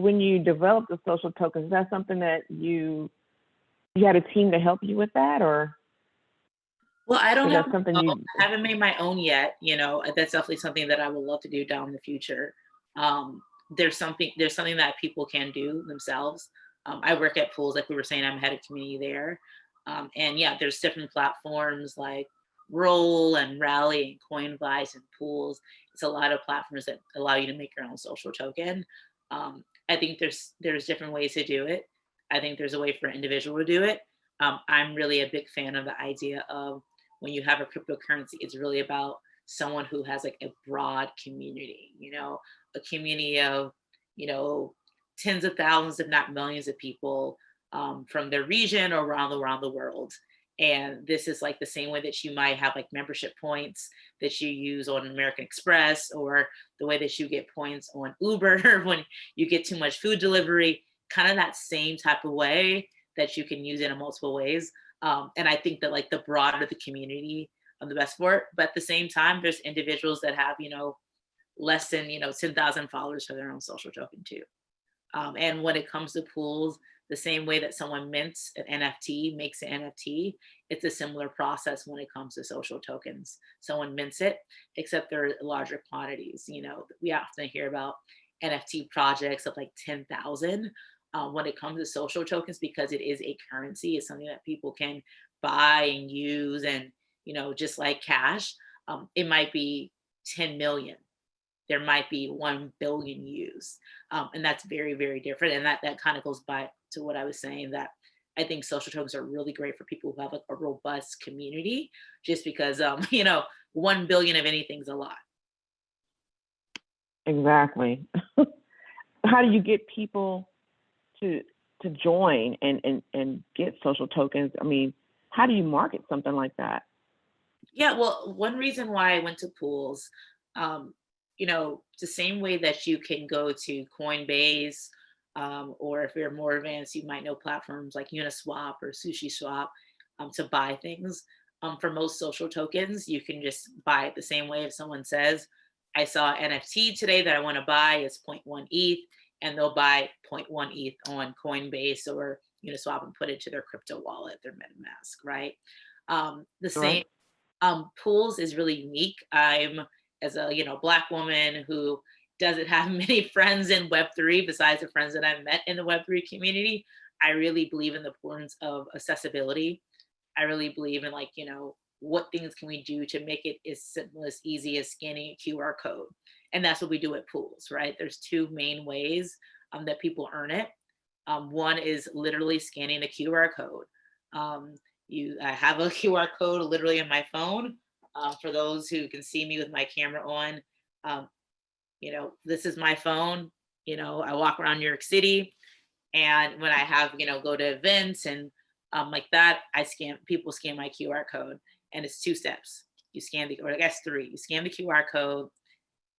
when you developed the social tokens, is that something that you had a team to help you with that, or Well, I don't is have that something my own. you? I haven't made my own yet. That's definitely something that I would love to do down in the future. Um, there's something that people can do themselves. I work at pools, like we were saying, I'm head of community there. And yeah, there's different platforms like Roll and Rally and Coinvise and pools. It's a lot of platforms that allow you to make your own social token. I think there's different ways to do it. I think there's a way for an individual to do it. I'm really a big fan of the idea of when you have a cryptocurrency, it's really about someone who has like a broad community, a community of, you know, tens of thousands, if not millions of people from their region or around the world. And this is like the same way that you might have like membership points that you use on American Express, or the way that you get points on Uber when you get too much food delivery, kind of that same type of way that you can use it in multiple ways. And I think that like the broader the community, the best for it. But at the same time, there's individuals that have, less than, 10,000 followers for their own social token too. And when it comes to pools, the same way that someone mints an NFT, makes an NFT, it's a similar process when it comes to social tokens. Someone mints it, except they're larger quantities. We often hear about NFT projects of like 10,000. When it comes to social tokens, because it is a currency, it's something that people can buy and use, and just like cash, it might be 10 million, there might be 1 billion used. And that's very, very different. And that kind of goes back to what I was saying, that I think social tokens are really great for people who have like a robust community, just because, 1 billion of anything's a lot. Exactly. How do you get people to join and get social tokens? I mean, how do you market something like that? Yeah, well, one reason why I went to pools, the same way that you can go to Coinbase, or if you're more advanced, you might know platforms like Uniswap or SushiSwap, to buy things. For most social tokens, you can just buy it the same way. If someone says, I saw NFT today that I want to buy, it's zero point 0.1 ETH, and they'll buy zero point 0.1 ETH on Coinbase or Uniswap and put it to their crypto wallet, their MetaMask, right? The same. Right. Pools is really unique. I'm, as a Black woman who doesn't have many friends in Web3 besides the friends that I've met in the Web3 community. I really believe in the importance of accessibility. I really believe in like, what things can we do to make it as simple, as easy as scanning a QR code. And that's what we do at pools, right? There's two main ways that people earn it. One is literally scanning a QR code. I have a QR code literally in my phone. For those who can see me with my camera on, this is my phone. I walk around New York City, and when I have, go to events and like that, people scan my QR code, and it's 2 steps. You scan or I guess 3. You scan the QR code.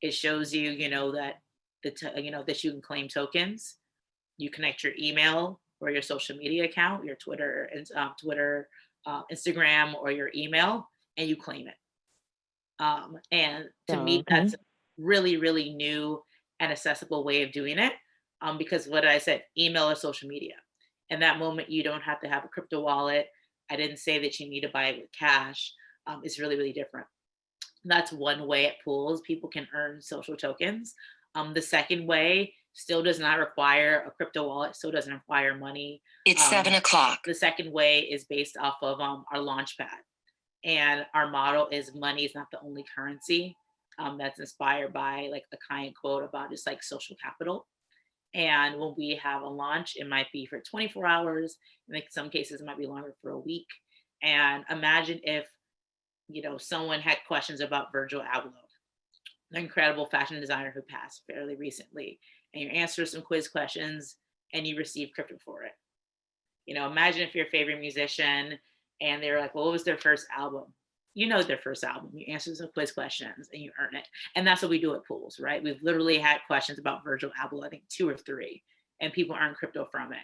It shows you, that that you can claim tokens. You connect your email or your social media account, your Twitter, Instagram, or your email, and you claim it. And to Oh, me, okay. that's a really, really new and accessible way of doing it. Because what I said, email or social media. And that moment, you don't have to have a crypto wallet. I didn't say that you need to buy it with cash. It's really, really different. That's one way at pools people can earn social tokens. The second way still does not require a crypto wallet, still doesn't require money. It's 7 o'clock. The second way is based off of our Launchpad. And our motto is money is not the only currency. That's inspired by like the kind quote about just like social capital. And when we have a launch, it might be for 24 hours. In some cases, it might be longer, for a week. And imagine if, someone had questions about Virgil Abloh, the incredible fashion designer who passed fairly recently, and you answer some quiz questions and you receive crypto for it. Imagine if your favorite musician and they're like, well, what was their first album? Their first album. You answer some quiz questions and you earn it. And that's what we do at pools, right? We've literally had questions about Virgil Abloh, I think 2 or 3, and people earn crypto from it.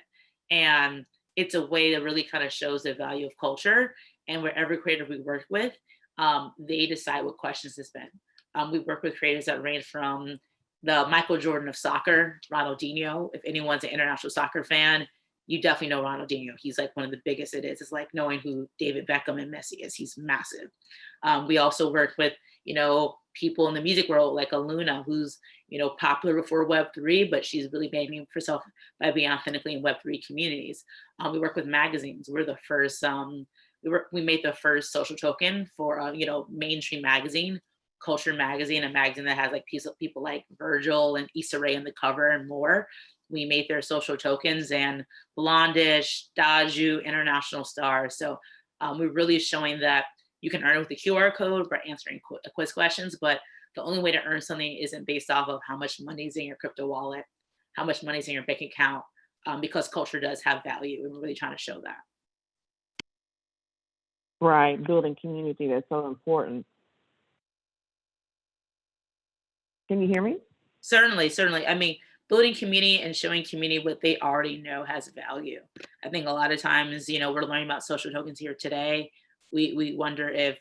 And it's a way that really kind of shows the value of culture. And where every creator we work with, they decide what questions to spend. We work with creators that range from the Michael Jordan of soccer, Ronaldinho. If anyone's an international soccer fan, you definitely know Ronaldinho. He's like one of the biggest it is. It's like knowing who David Beckham and Messi is. He's massive. We also worked with, people in the music world like Aluna, who's, popular before Web3, but she's really making herself by being authentically in Web3 communities. We work with magazines. We're the first, we made the first social token for, mainstream magazine, Culture Magazine, a magazine that has like people like Virgil and Issa Rae on the cover and more. We made their social tokens, and Blondish, Daju, international stars. So we're really showing that you can earn with the QR code by answering quiz questions, but the only way to earn something isn't based off of how much money's in your crypto wallet, how much money's in your bank account, because culture does have value, and we're really trying to show that. Right, building community, that's so important. Can you hear me? Certainly. I mean, building community and showing community what they already know has value. I think a lot of times, we're learning about social tokens here today. We wonder if,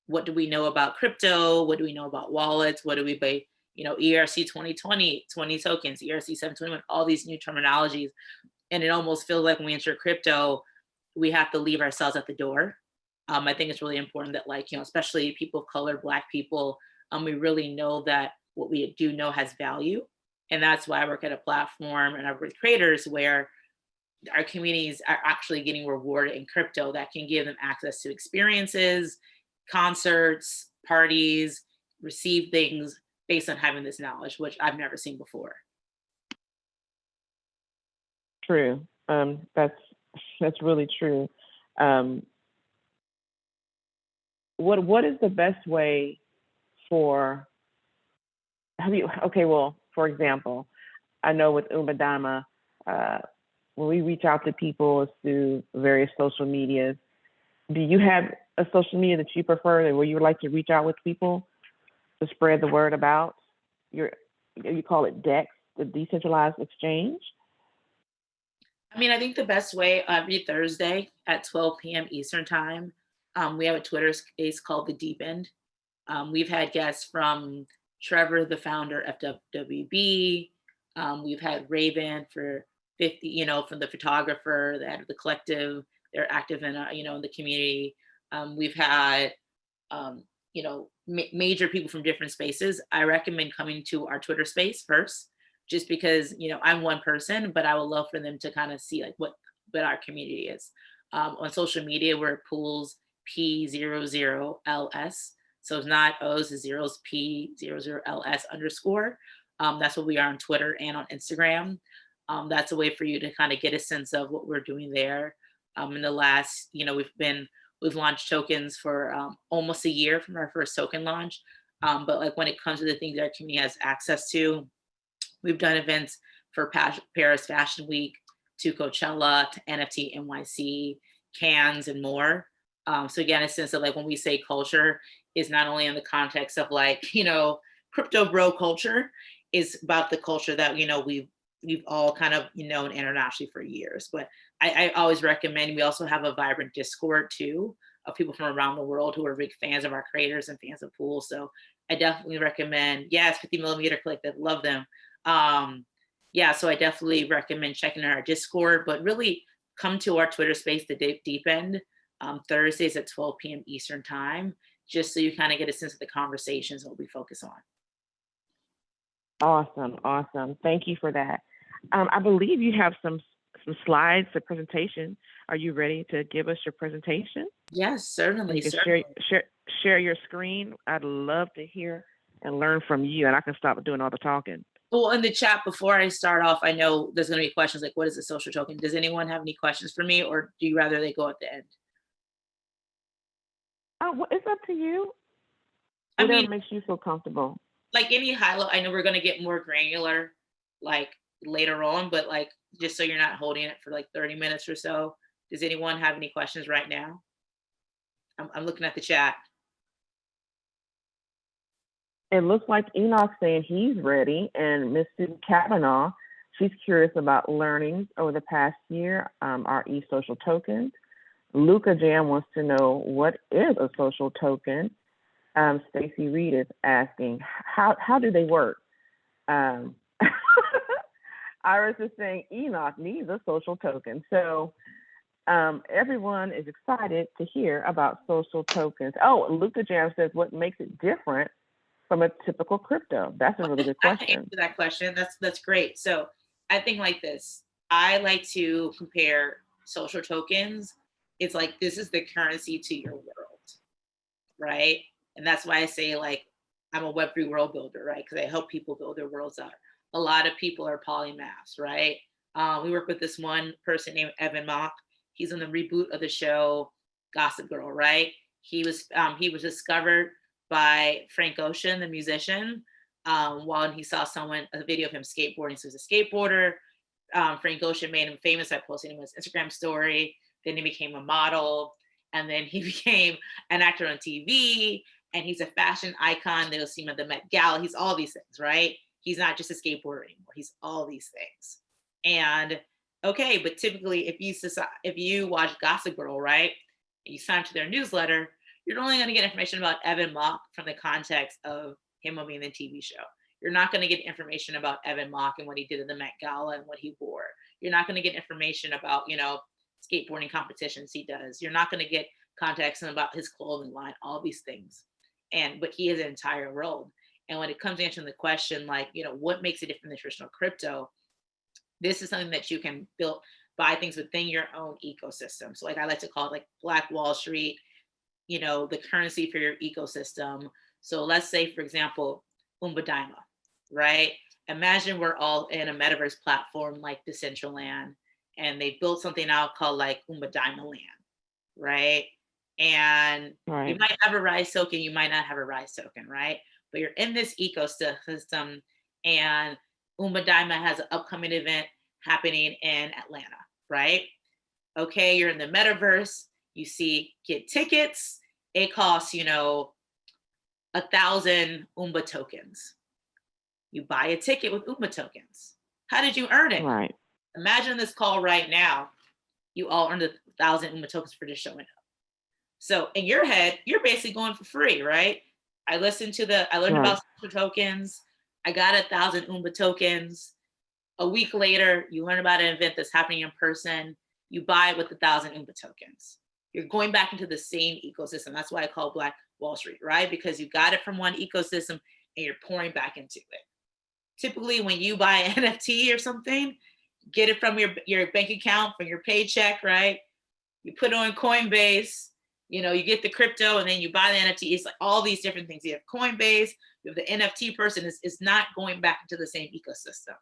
what do we know about crypto? What do we know about wallets? What do we buy? ERC 2020, 20 tokens, ERC 721, all these new terminologies. And it almost feels like when we enter crypto, we have to leave ourselves at the door. I think it's really important that, like, especially people of color, Black people, we really know that what we do know has value. And that's why I work at a platform and I work with creators where our communities are actually getting rewarded in crypto that can give them access to experiences, concerts, parties, receive things based on having this knowledge, which I've never seen before. True. That's really true. What is the best way for for example, I know with Umba Daima, when we reach out to people, it's through various social medias. Do you have a social media that you prefer, where you would like to reach out with people to spread the word about you call it DEX, the decentralized exchange? I mean, I think the best way, every Thursday at 12 p.m. Eastern time, we have a Twitter space called The Deep End. We've had guests from Trevor, the founder of FWB. We've had Raven for 50, from the photographer, the head of the collective. They're active in, in the community. We've had, major people from different spaces. I recommend coming to our Twitter space first, just because, I'm one person, but I would love for them to kind of see like what our community is. On social media, we're Pools P00LS. So it's not O's, it's zeros, P00LS _. That's what we are on Twitter and on Instagram. That's a way for you to kind of get a sense of what we're doing there. In the last, we've launched tokens for almost a year from our first token launch. But like when it comes to the things that our community has access to, we've done events for Paris Fashion Week, to Coachella, to NFT NYC, Cannes, and more. So again, a sense of like when we say culture, is not only in the context of like, crypto bro culture, is about the culture that, we've all kind of known internationally for years. But I always recommend, we also have a vibrant Discord too, of people from around the world who are big fans of our creators and fans of Pool. So I definitely recommend, 50mm Collective, love them. So I definitely recommend checking out our Discord, but really come to our Twitter space, The Deep End, Thursdays at 12 p.m. Eastern time, just so you kind of get a sense of the conversations that we focus on. Awesome. Thank you for that. I believe you have some slides, a presentation. Are you ready to give us your presentation? Yes, certainly. You can share your screen. I'd love to hear and learn from you, and I can stop doing all the talking. Well, in the chat before I start off, I know there's going to be questions like, what is a social token? Does anyone have any questions for me, or do you rather they go at the end? Well, it's up to you. Whatever makes you feel comfortable. Like any highlight, I know we're going to get more granular like later on, but like just so you're not holding it for like 30 minutes or so. Does anyone have any questions right now? I'm looking at the chat. It looks like Enoch saying he's ready, and Miss Susan Kavanaugh, she's curious about learnings over the past year, our e-social tokens. Luca Jam wants to know, what is a social token? Stacy Reed is asking, how do they work? Um, Iris is saying Enoch needs a social token. So everyone is excited to hear about social tokens. Oh, Luca Jam says, what makes it different from a typical crypto? That's a really good I can question. answer that question. That's great. So I think like this. I like to compare social tokens. It's like this is the currency to your world, right? And that's why I say like I'm a Web3 world builder, right? Because I help people build their worlds out. A lot of people are polymaths, right? We work with this one person named Evan Mock. He's in the reboot of the show Gossip Girl, right? He was discovered by Frank Ocean, the musician, while he saw a video of him skateboarding. So he's a skateboarder. Frank Ocean made him famous by posting him on his Instagram story. Then he became a model, and then he became an actor on TV. And he's a fashion icon. They'll see him at the Met Gala. He's all these things, right? He's not just a skateboarder anymore. He's all these things. And okay, but typically, if you watch Gossip Girl, right, and you sign up to their newsletter, you're only going to get information about Evan Mock from the context of him being in the TV show. You're not going to get information about Evan Mock and what he did in the Met Gala and what he wore. You're not going to get information about, skateboarding competitions he does. You're not going to get context about his clothing line, all these things. But he has an entire world. And when it comes to answering the question, like, what makes it different than traditional crypto, this is something that you can buy things within your own ecosystem. So like I like to call it like Black Wall Street, the currency for your ecosystem. So let's say, for example, Umba Daima, right? Imagine we're all in a metaverse platform like Decentraland, and they built something out called like Umba Daima Land, right? And you might have a Rise token, you might not have a Rise token, right? But you're in this ecosystem, and Umba Daima has an upcoming event happening in Atlanta, right? Okay, you're in the metaverse, you see, get tickets, it costs, 1,000 Umba tokens. You buy a ticket with Umba tokens. How did you earn it? Right. Imagine this call right now, you all earned 1,000 Umba tokens for just showing up. So in your head, you're basically going for free, right? I learned about social tokens. I got 1,000 Umba tokens. A week later, you learn about an event that's happening in person. You buy it with 1,000 Umba tokens. You're going back into the same ecosystem. That's why I call Black Wall Street, right? Because you got it from one ecosystem and you're pouring back into it. Typically, when you buy an NFT or something, get it from your bank account, from your paycheck, right? You put it on Coinbase, you get the crypto and then you buy the NFT. It's like all these different things. You have Coinbase, you have the NFT person is not going back into the same ecosystem.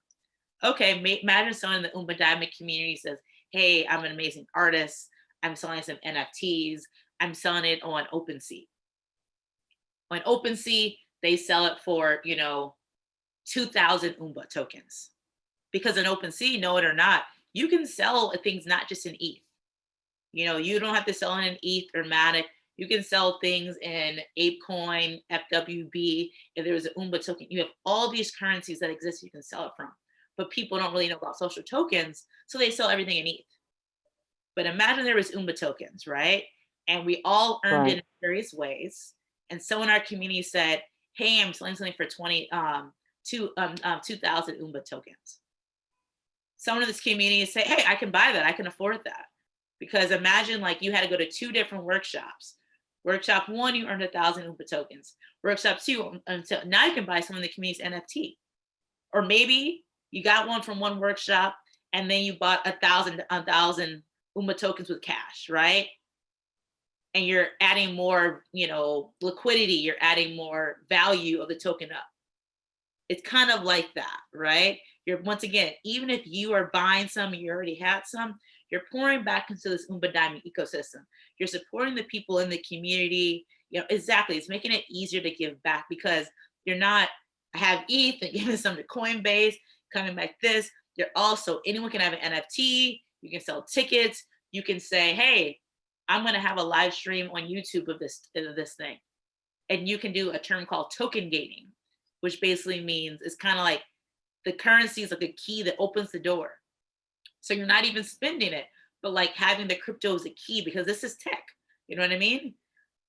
Okay, imagine someone in the Umba Daima community says, hey, I'm an amazing artist. I'm selling some NFTs. I'm selling it on OpenSea. On OpenSea, they sell it for, 2,000 Umba tokens. Because in OpenSea, know it or not, you can sell things not just in ETH. You don't have to sell in ETH or Matic. You can sell things in ApeCoin, FWB. If there's an Umba token, you have all these currencies that exist you can sell it from. But people don't really know about social tokens, so they sell everything in ETH. But imagine there was Umba tokens, right? And we all earned it in various ways. And someone in our community said, hey, I'm selling something for 2,000 Umba tokens. Someone in this community say, hey, I can buy that. I can afford that. Because imagine like you had to go to 2 different workshops. Workshop 1, you earned 1,000 Umba tokens. Workshop 2, until now you can buy some of the community's NFT. Or maybe you got one from one workshop and then you bought 1,000 Umba tokens with cash, right? And you're adding more, liquidity. You're adding more value of the token up. It's kind of like that, right? You're, once again, even if you are buying some and you already had some, you're pouring back into this Umba Daima ecosystem. You're supporting the people in the community. Exactly. It's making it easier to give back because you're not have ETH and giving some to Coinbase, coming back this. You're also, anyone can have an NFT. You can sell tickets. You can say, hey, I'm going to have a live stream on YouTube of this thing. And you can do a term called token gating, which basically means it's kind of like the currency is like a key that opens the door. So you're not even spending it, but like having the crypto is a key because this is tech. You know what I mean?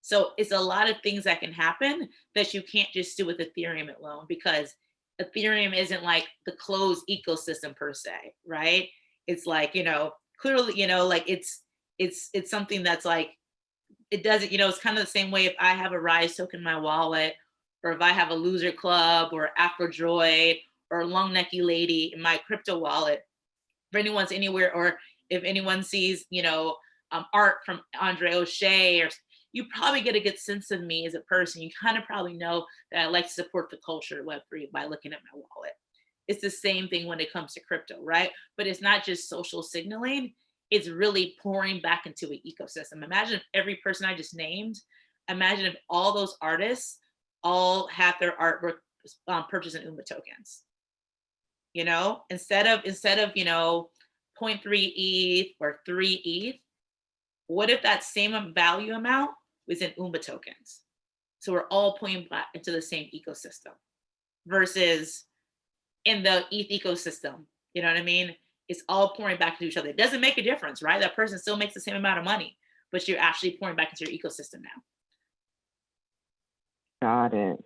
So it's a lot of things that can happen that you can't just do with Ethereum alone because Ethereum isn't like the closed ecosystem per se, right? It's like, clearly, like it's something that's like, it doesn't, it's kind of the same way if I have a Rise token in my wallet, or if I have a Loser Club or Afrodroid or Long Necky Lady in my crypto wallet, if anyone's anywhere, or if anyone sees, art from Andre O'Shea, or you probably get a good sense of me as a person. You kind of probably know that I like to support the culture of Web3 by looking at my wallet. It's the same thing when it comes to crypto, right? But it's not just social signaling. It's really pouring back into an ecosystem. Imagine if every person I just named, imagine if all those artists all had their artwork purchased in Umba tokens. Instead of 0.3 ETH or 3 ETH, what if that same value amount was in Umba tokens? So we're all pointing back into the same ecosystem versus in the ETH ecosystem. You know what I mean? It's all pouring back into each other. It doesn't make a difference, right? That person still makes the same amount of money, but you're actually pouring back into your ecosystem now. Got it.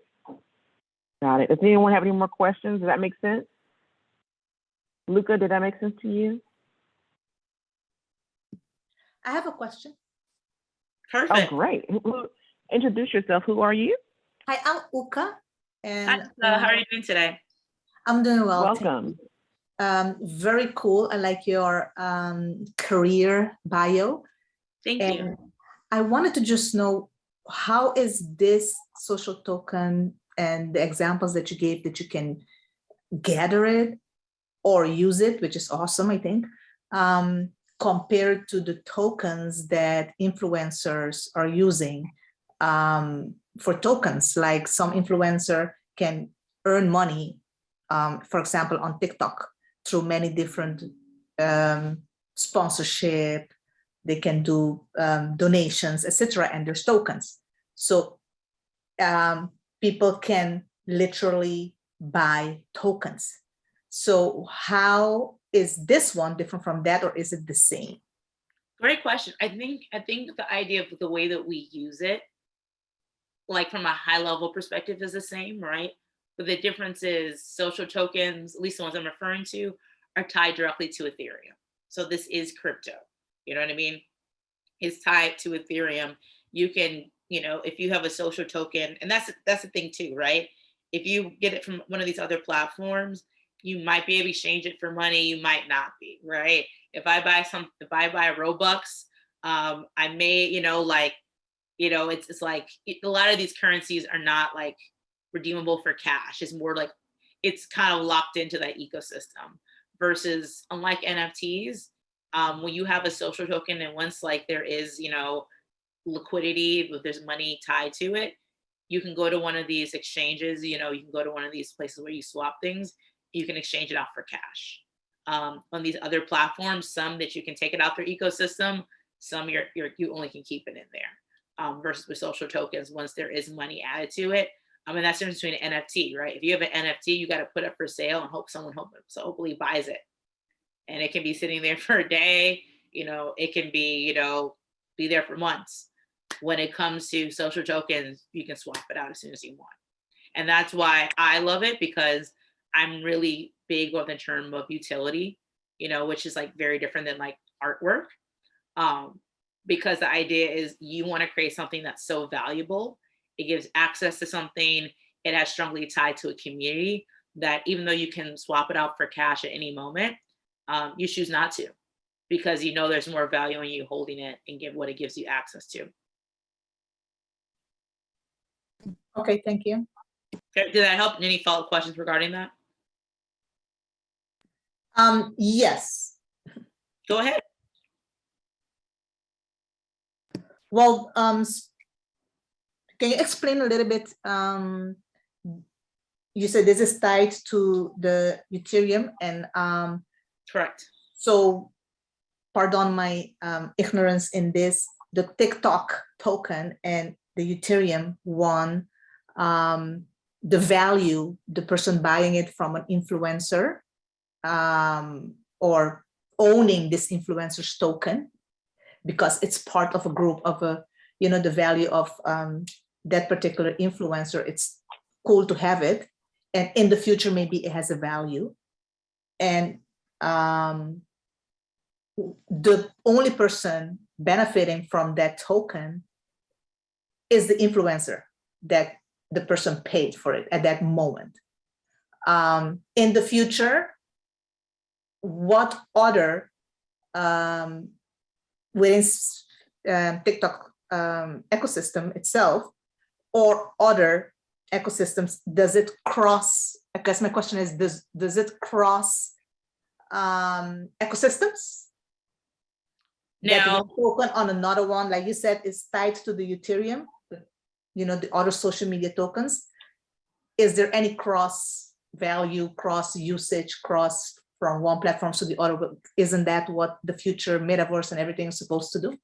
Got it. Does anyone have any more questions? Does that make sense? Luca, did that make sense to you? I have a question. Perfect. Oh, great. Introduce yourself. Who are you? Hi, I'm Uka. And Hi, how are you doing today? I'm doing well. Welcome. Very cool. I like your career bio. Thank you. I wanted to just know, how is this social token and the examples that you gave that you can gather it or use it, which is awesome, I think, compared to the tokens that influencers are using for tokens? Like some influencer can earn money, for example, on TikTok through many different sponsorship. They can do donations, etc., and there's tokens. So people can literally buy tokens. So how is this one different from that, or is it the same? Great question. I think the idea of the way that we use it, like from a high level perspective, is the same, right? But the difference is social tokens, at least the ones I'm referring to, are tied directly to Ethereum. So this is crypto. You know what I mean? It's tied to Ethereum. You can, if you have a social token, and that's the thing too, right? If you get it from one of these other platforms, you might be able to exchange it for money. You might not be, right? If I buy Robux, I may, it's like a lot of these currencies are not like redeemable for cash. It's more like it's kind of locked into that ecosystem. Versus, unlike NFTs, when you have a social token, and once like there is, liquidity, but there's money tied to it, you can go to one of these exchanges. You can go to one of these places where you swap things. You can exchange it out for cash. On these other platforms, some that you can take it out their ecosystem, some you only can keep it in there. Versus with social tokens, once there is money added to it, that's the difference between an NFT, right? If you have an NFT, you got to put it for sale and hope someone hopefully buys it, and it can be sitting there for a day. It can be be there for months. When it comes to social tokens, you can swap it out as soon as you want, and that's why I love it, because I'm really big on the term of utility, which is like very different than like artwork. Because the idea is you want to create something that's so valuable. It gives access to something. It has strongly tied to a community that even though you can swap it out for cash at any moment, you choose not to, because there's more value in you holding it and give what it gives you access to. Okay, thank you. Did that help? Any follow-up questions regarding that? Yes. Go ahead. Well, can you explain a little bit? You said this is tied to the Ethereum, and correct. So, pardon my ignorance in this. The TikTok token and the Ethereum one, the value, the person buying it from an influencer, or owning this influencer's token, because it's part of a group of the value of that particular influencer. It's cool to have it. and in the future, maybe it has a value. And the only person benefiting from that token is the influencer that the person paid for it at that moment. In the future, what other within TikTok ecosystem itself or other ecosystems does it cross? I guess my question is, does it cross ecosystems? That one token on another one, like you said, is tied to the Ethereum, you know, the other social media tokens. Is there any cross value, cross usage, cross from one platform to the other? Isn't that what the future metaverse and everything is supposed to do?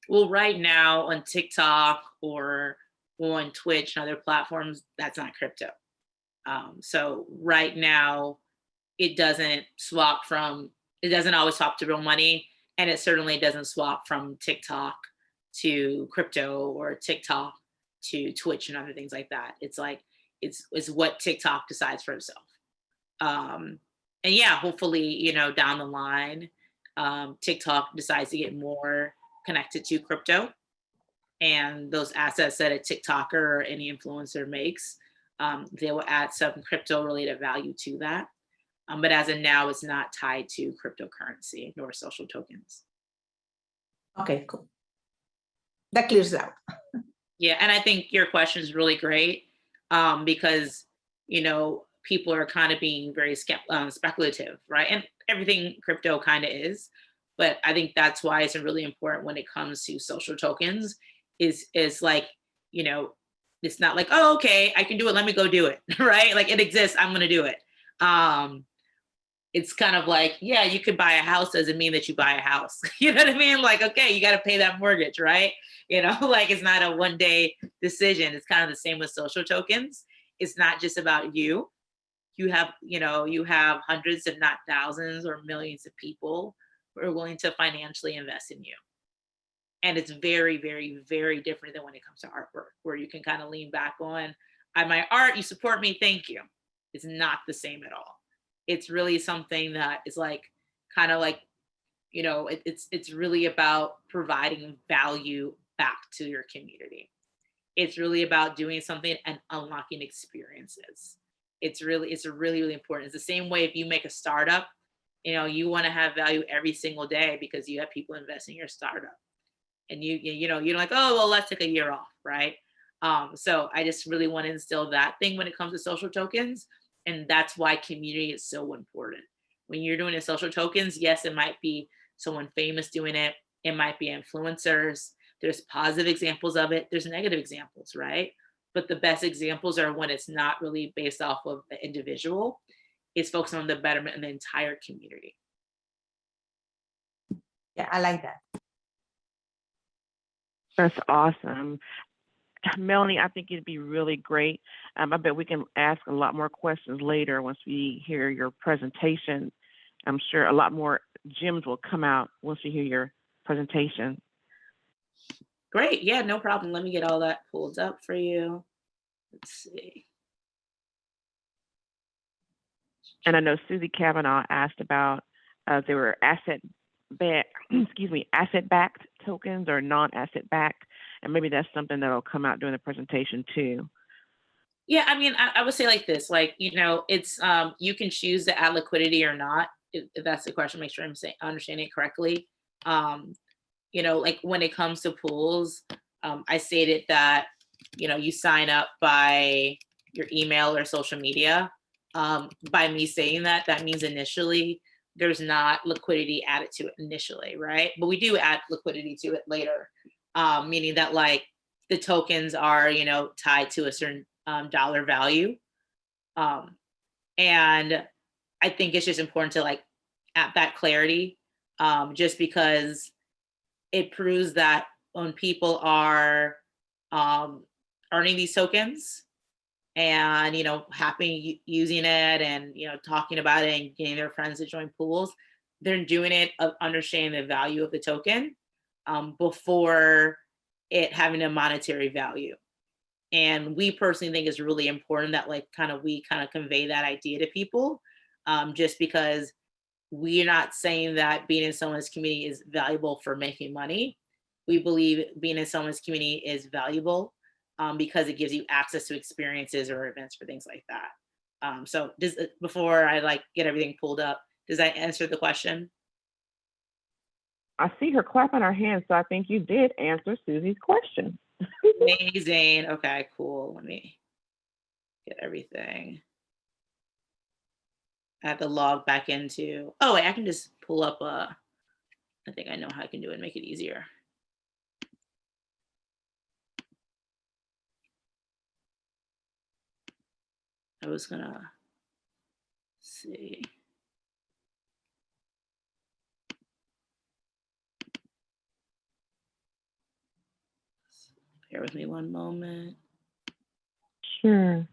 Well, right now on TikTok or on Twitch and other platforms, that's not crypto. So right now, it doesn't always swap to real money. And it certainly doesn't swap from TikTok to crypto or TikTok to Twitch and other things like that. It's like, it's what TikTok decides for itself. And yeah, hopefully, you know, down the line, TikTok decides to get more connected to crypto, and those assets that a TikToker or any influencer makes, they will add some crypto related value to that. But as of now, it's not tied to cryptocurrency nor social tokens. Okay, cool. That clears it out. Yeah, and I think your question is really great because, you know, people are kind of being very speculative, right? And everything crypto kind of is. But I think that's why it's really important when it comes to social tokens is like, you know, it's not like, oh, okay, I can do it. Let me go do it, right? Like it exists. I'm going to do it. It's kind of like, yeah, you could buy a house, doesn't mean that you buy a house. You know what I mean? Like, okay, you got to pay that mortgage, right? You know, like it's not a one day decision. It's kind of the same with social tokens. It's not just about you. You have, you know, you have hundreds, if not thousands or millions of people who are willing to financially invest in you. And it's very, very, very different than when it comes to artwork, where you can kind of lean back on, my art, you support me, thank you. It's not the same at all. It's really something that is like, kind of like, you know, it's really about providing value back to your community. It's really about doing something and unlocking experiences. It's really, really important. It's the same way if you make a startup, you know, you want to have value every single day because you have people investing in your startup. And you know, you're like, oh, well, let's take a year off, right? So I just really want to instill that thing when it comes to social tokens. And that's why community is so important. When you're doing the social tokens, yes, it might be someone famous doing it. It might be influencers. There's positive examples of it. There's negative examples, right? But the best examples are when it's not really based off of the individual. It's focused on the betterment of the entire community. Yeah, I like that. That's awesome. Melanie, I think it'd be really great. I bet we can ask a lot more questions later once we hear your presentation. I'm sure a lot more gems will come out once we hear your presentation. Great. Yeah, no problem. Let me get all that pulled up for you. Let's see. And I know Susie Kavanaugh asked about there were asset-backed tokens or non-asset backed, and maybe that's something that'll come out during the presentation too. Yeah, I mean, I would say like this, like, you know, it's you can choose to add liquidity or not. If that's the question, make sure I'm understanding it correctly. You know, like when it comes to pools, I stated that, you know, you sign up by your email or social media. By me saying that, that means initially there's not liquidity added to it initially, right? But we do add liquidity to it later, meaning that like the tokens are, you know, tied to a certain dollar value. And I think it's just important to like add that clarity, just because it proves that when people are earning these tokens and, you know, happy using it and, you know, talking about it and getting their friends to join pools, they're doing it of understanding the value of the token before it having a monetary value. And we personally think it's really important that like we kind of convey that idea to people, just because we're not saying that being in someone's community is valuable for making money. We believe being in someone's community is valuable because it gives you access to experiences or events for things like that. So before I like get everything pulled up, does that answer the question? I see her clapping her hands, so I think you did answer Susie's question. Amazing. Okay, cool. Let me get everything. I have to log back into, oh wait, I can just pull up I think I know how I can do it and make it easier. I was gonna see. Bear with me one moment. Sure.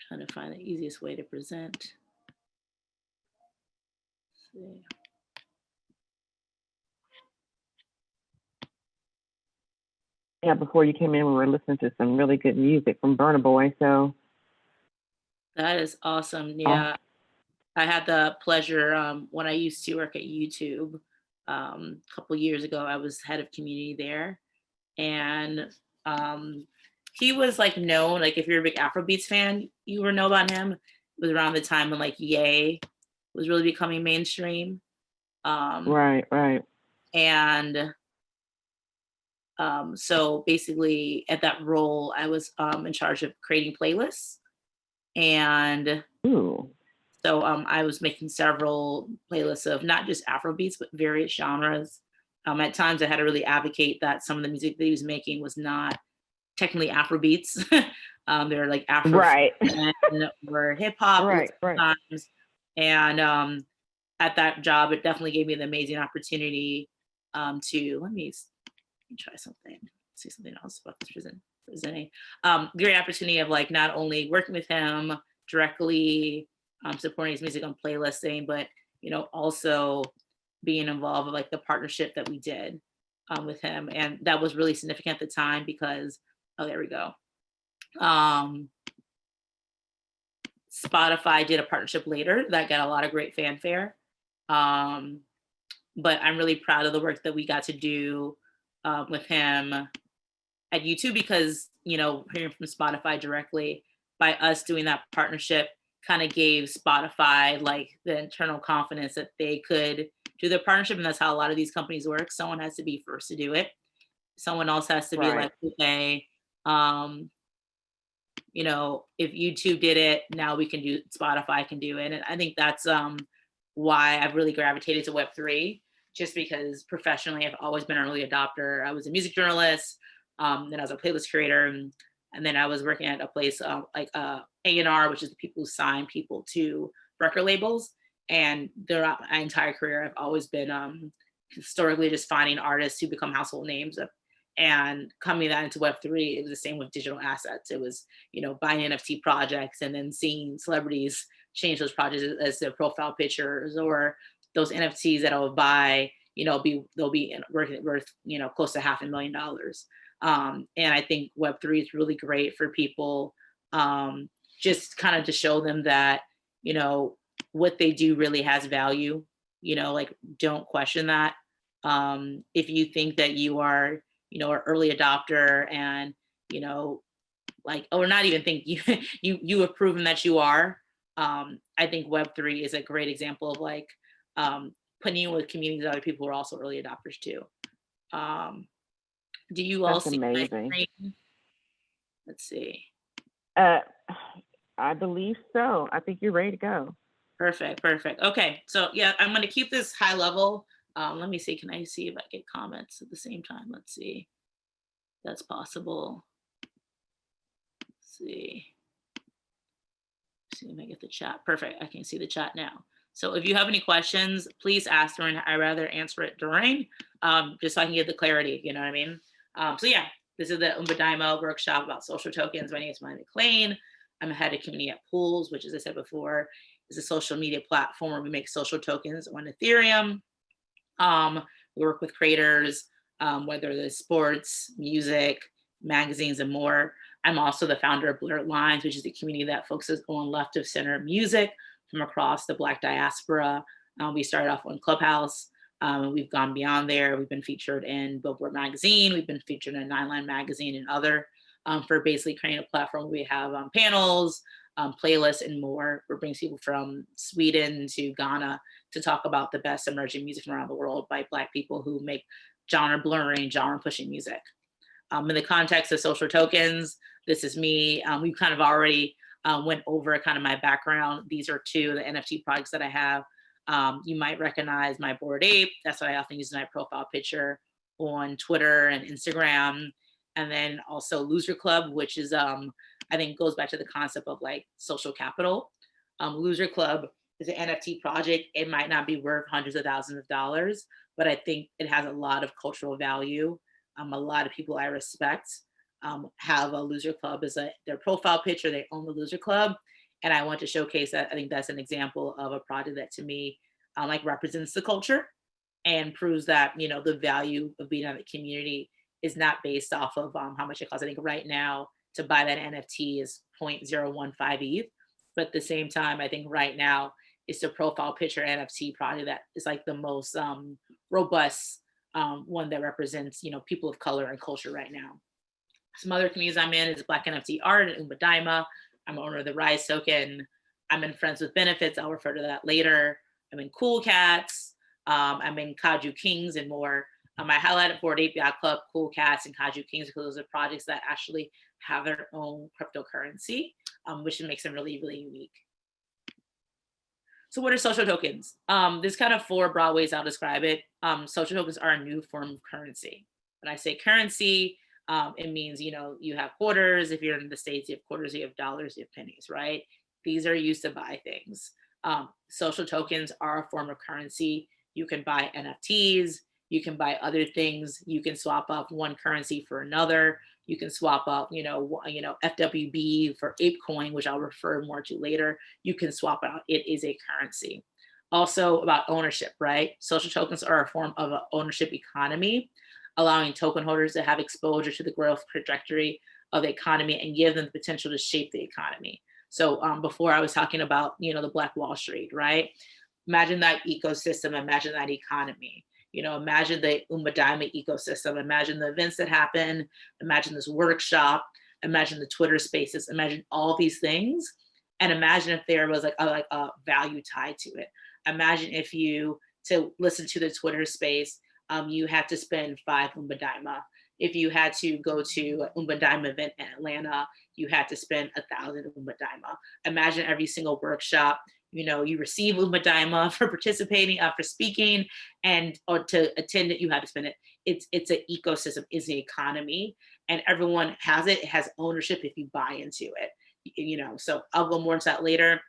Trying to find the easiest way to present. Let's see. Yeah, before you came in, we were listening to some really good music from Burna Boy. So that is awesome. Yeah, I had the pleasure when I used to work at YouTube a couple years ago. I was head of community there, and he was like known. Like if you're a big Afrobeats fan, you would know about him. It was around the time when like Ye was really becoming mainstream. Right. And so basically at that role, I was in charge of creating playlists. And Ooh. so I was making several playlists of not just Afrobeats, but various genres. At times I had to really advocate that some of the music that he was making was not technically Afrobeats. They're like Afro Right. or hip hop Right. times. And at that job, it definitely gave me the amazing opportunity to let me try something. See something else about this presenting. Great opportunity of like not only working with him directly, supporting his music on playlisting, but also being involved with like the partnership that we did with him, and that was really significant at the time because there we go. Spotify did a partnership later that got a lot of great fanfare. But I'm really proud of the work that we got to do with him at YouTube because, hearing from Spotify directly, by us doing that partnership kind of gave Spotify like the internal confidence that they could do their partnership. And that's how a lot of these companies work. Someone has to be first to do it. Someone else has to be like, okay, if YouTube did it, now we can do, Spotify can do it. And I think that's why I've really gravitated to Web3, just because professionally I've always been an early adopter. I was a music journalist, then I was a playlist creator, and then I was working at a place like A&R, which is the people who sign people to record labels. And throughout my entire career, I've always been historically just finding artists who become household names. And coming that into Web3, it was the same with digital assets. It was, buying NFT projects and then seeing celebrities change those projects as their profile pictures, or those NFTs that I would buy, they'll be worth, close to $500,000. And I think Web3 is really great for people, just kind of to show them that, what they do really has value, like don't question that. If you think that you are, an early adopter and, like, or not even think you have proven that you are. I think Web3 is a great example of like putting you with communities of other people who are also early adopters too. Do you all see my screen? Let's see. I believe so. I think you're ready to go. Perfect. Okay, so yeah, I'm going to keep this high level. Let me see. Can I see if I get comments at the same time? Let's see. That's possible. Let's see if I get the chat. Perfect. I can see the chat now. So if you have any questions, please ask during. I rather answer it during, just so I can get the clarity. You know what I mean? So yeah, this is the Umba Daima workshop about social tokens. My name is Melanie McClain. I'm a head of community at Pools, which, as I said before, is a social media platform where we make social tokens on Ethereum. We work with creators, whether it's sports, music, magazines, and more. I'm also the founder of Blurred Lines, which is a community that focuses on left of center music from across the Black diaspora. We started off on Clubhouse. We've gone beyond there. We've been featured in Billboard Magazine. We've been featured in Nine Line Magazine and other, for basically creating a platform. We have panels, playlists, and more. We're bringing people from Sweden to Ghana to talk about the best emerging music from around the world by Black people who make genre blurring, genre pushing music. In the context of social tokens, this is me. We kind of already went over kind of my background. These are two of the NFT projects that I have. You might recognize my Bored Ape. That's what I often use in my profile picture on Twitter and Instagram. And then also Loser Club, which is, I think goes back to the concept of like social capital. Loser Club is an NFT project. It might not be worth hundreds of thousands of dollars, but I think it has a lot of cultural value. A lot of people I respect have a Loser Club as their profile picture. They own the Loser Club. And I want to showcase that. I think that's an example of a project that to me like represents the culture and proves that, you know, the value of being in the community is not based off of how much it costs. I think right now to buy that NFT is 0.015 ETH. But at the same time, I think right now it's the profile picture NFT project that is like the most robust one that represents, you know, people of color and culture right now. Some other communities I'm in is Black NFT Art and Umba Daima. I'm owner of the Rise token. I'm in Friends with Benefits. I'll refer to that later. I'm in Cool Cats. I'm in Kaju Kings and more. I highlighted Bored Ape Yacht Club, Cool Cats, and Kaju Kings because those are projects that actually have their own cryptocurrency, which makes them really, really unique. So what are social tokens? There's kind of four broad ways I'll describe it. Social tokens are a new form of currency. When I say currency, it means, you know, you have quarters. If you're in the States, you have quarters, you have dollars, you have pennies, right? These are used to buy things. Social tokens are a form of currency. You can buy NFTs, you can buy other things. You can swap up one currency for another. You can swap up, you know, FWB for ApeCoin, which I'll refer more to later. You can swap out. It is a currency. Also about ownership, right? Social tokens are a form of an ownership economy, allowing token holders to have exposure to the growth trajectory of the economy and give them the potential to shape the economy. So before I was talking about, you know, the Black Wall Street, right? Imagine that ecosystem, imagine that economy. You know, imagine the Umba Daima ecosystem, imagine the events that happen, imagine this workshop, imagine the Twitter spaces, imagine all these things. And imagine if there was like a value tied to it. Imagine if you, to listen to the Twitter space, you had to spend 5 Umba Daima. If you had to go to an Umba Daima event in Atlanta, you had to spend 1,000 Umba Daima. Imagine every single workshop, you know, you receive Umba Daima for participating, for speaking, and or to attend it, you had to spend it. It's an ecosystem, it's an economy, and everyone has it. It has ownership if you buy into it. You know, so I'll go more into that later.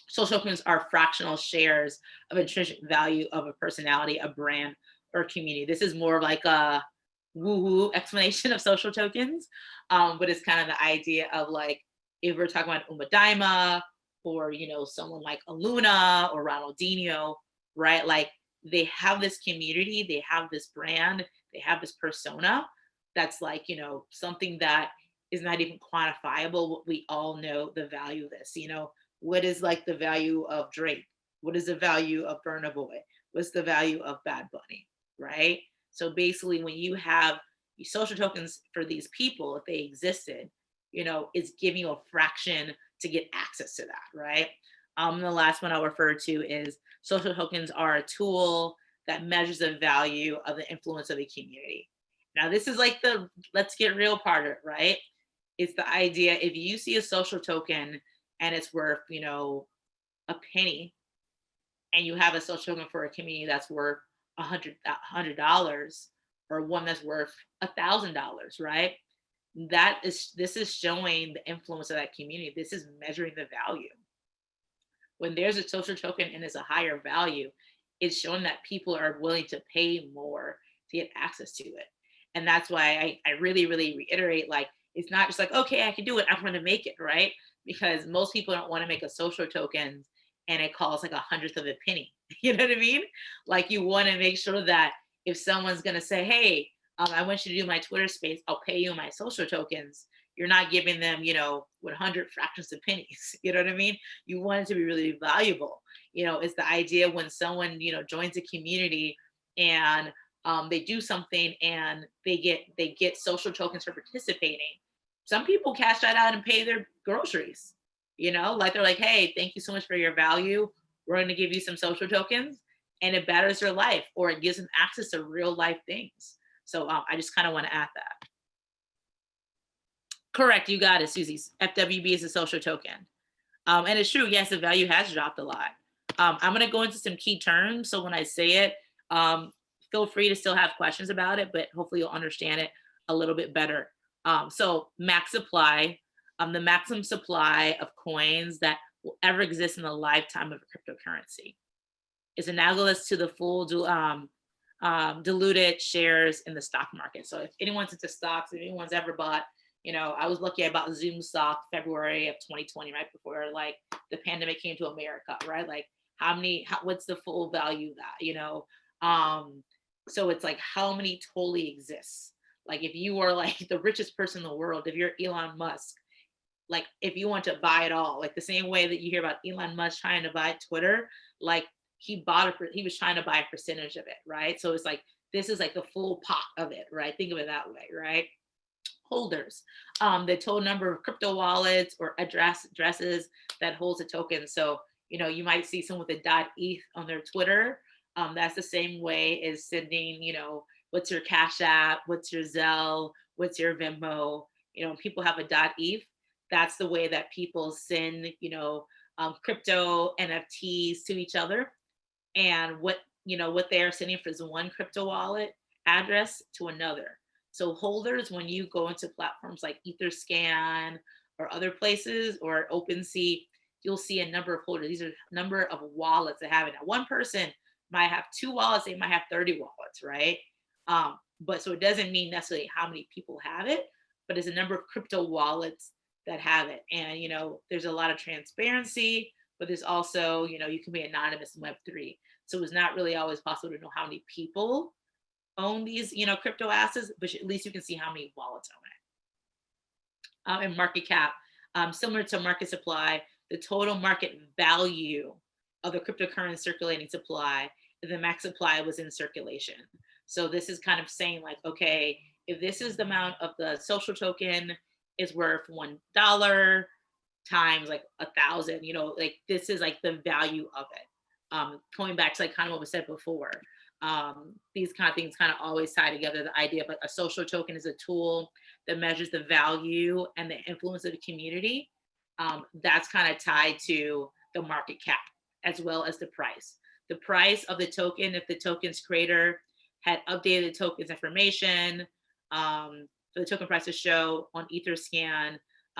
Social tokens are fractional shares of intrinsic value of a personality, a brand, or community. This is more like a woo-woo explanation of social tokens, but it's kind of the idea of like, if we're talking about Umba Daima or, you know, someone like Aluna or Ronaldinho, right? Like they have this community, they have this brand, they have this persona that's like, you know, something that is not even quantifiable. We all know the value of this, you know, what is like the value of Drake? What is the value of Burna Boy? What's the value of Bad Bunny, right? So basically when you have social tokens for these people, if they existed, you know, it's giving you a fraction to get access to that, right? The last one I'll refer to is social tokens are a tool that measures the value of the influence of a community. Now this is like the let's get real part of it, right? It's the idea if you see a social token and it's worth, you know, a penny, and you have a social token for a community that's worth $100 or one that's worth $1,000, right? This is showing the influence of that community. This is measuring the value. When there's a social token and it's a higher value, it's showing that people are willing to pay more to get access to it. And that's why I really, really reiterate, like, it's not just like, okay, I can do it, I'm going to make it, right? Because most people don't want to make a social token and it costs like 1/100 of a penny. You know what I mean? Like you want to make sure that if someone's going to say, hey, I want you to do my Twitter space. I'll pay you my social tokens. You're not giving them, 100 fractions of pennies. You know what I mean? You want it to be really valuable. It's the idea when someone, joins a community and they do something and they get social tokens for participating. Some people cash that out and pay their groceries. Like they're like, hey, thank you so much for your value. We're going to give you some social tokens, and it betters their life, or it gives them access to real life things. So I just kind of want to add that. Correct, you got it, Susie. FWB is a social token. And it's true, yes, the value has dropped a lot. I'm going to go into some key terms. So when I say it, feel free to still have questions about it, but hopefully you'll understand it a little bit better. So max supply, the maximum supply of coins that will ever exist in the lifetime of a cryptocurrency is analogous to the full diluted shares in the stock market. So if anyone's into stocks, if anyone's ever bought, I was lucky I bought Zoom stock February of 2020, right before like the pandemic came to America, right? Like what's the full value of that, so it's like how many totally exists. Like if you are like the richest person in the world, if you're Elon Musk, like if you want to buy it all, like the same way that you hear about Elon Musk trying to buy Twitter, like he was trying to buy a percentage of it, right? So it's like, this is like the full pot of it, right? Think of it that way, right? Holders, the total number of crypto wallets or addresses that holds a token. So, you might see someone with a .eth on their Twitter. That's the same way as sending, what's your Cash App, what's your Zelle, what's your Venmo. People have a .eth. That's the way that people send, crypto NFTs to each other. And what they are sending for is one crypto wallet address to another. So holders, when you go into platforms like Etherscan or other places or OpenSea, you'll see a number of holders. These are a number of wallets that have it. Now, one person might have 2 wallets, they might have 30 wallets, right? But so it doesn't mean necessarily how many people have it, but it's a number of crypto wallets that have it. And, there's a lot of transparency, but there's also, you can be anonymous in Web3. So it's not really always possible to know how many people own these, crypto assets, but at least you can see how many wallets own it. And market cap, similar to market supply, the total market value of the cryptocurrency circulating supply, the max supply was in circulation. So this is kind of saying like, okay, if this is the amount of the social token is worth $1 times like 1,000, like this is like the value of it. Going back to like kind of what was said before, these kind of things kind of always tie together. The idea of like a social token is a tool that measures the value and the influence of the community. That's kind of tied to the market cap as well as the price. The price of the token, if the token's creator had updated the token's information, for the token price to show on Etherscan,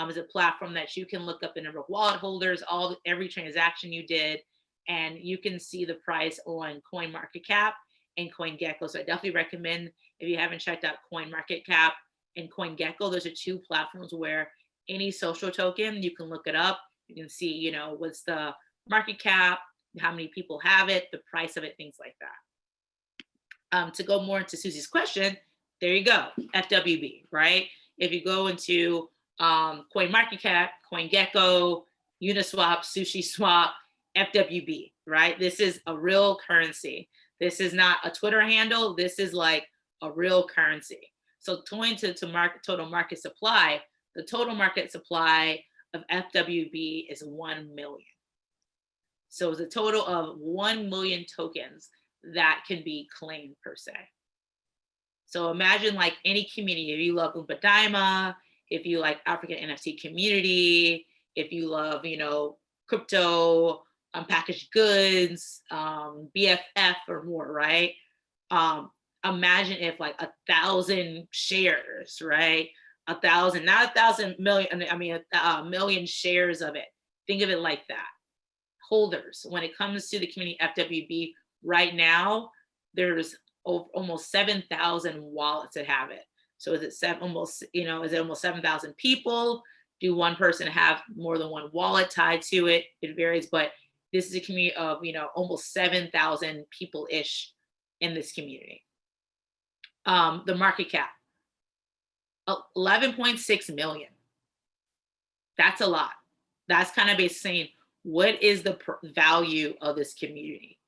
is a platform that you can look up the number of wallet holders, every transaction you did, and you can see the price on CoinMarketCap and CoinGecko. So I definitely recommend, if you haven't checked out CoinMarketCap and CoinGecko, those are 2 platforms where any social token, you can look it up. You can see, what's the market cap, how many people have it, the price of it, things like that. To go more into Susie's question, there you go, FWB, right? If you go into CoinMarketCap, CoinGecko, Uniswap, SushiSwap, FWB, right? This is a real currency. This is not a Twitter handle. This is like a real currency. So going to total market supply, the total market supply of FWB is 1 million. So it's a total of 1 million tokens that can be claimed per se. So imagine like any community, if you love Umba Daima, if you like African NFT community, if you love, crypto, packaged goods, BFF or more, right? Imagine if like 1,000 shares, right? 1,000, not 1,000 million, a million shares of it. Think of it like that. Holders, when it comes to the community FWB, right now, there's almost 7,000 wallets that have it. So is it almost 7,000 people? Do one person have more than one wallet tied to it? It varies, but this is a community of, almost 7,000 people-ish in this community. The market cap, 11.6 million. That's a lot. That's kind of basically saying, what is the value of this community?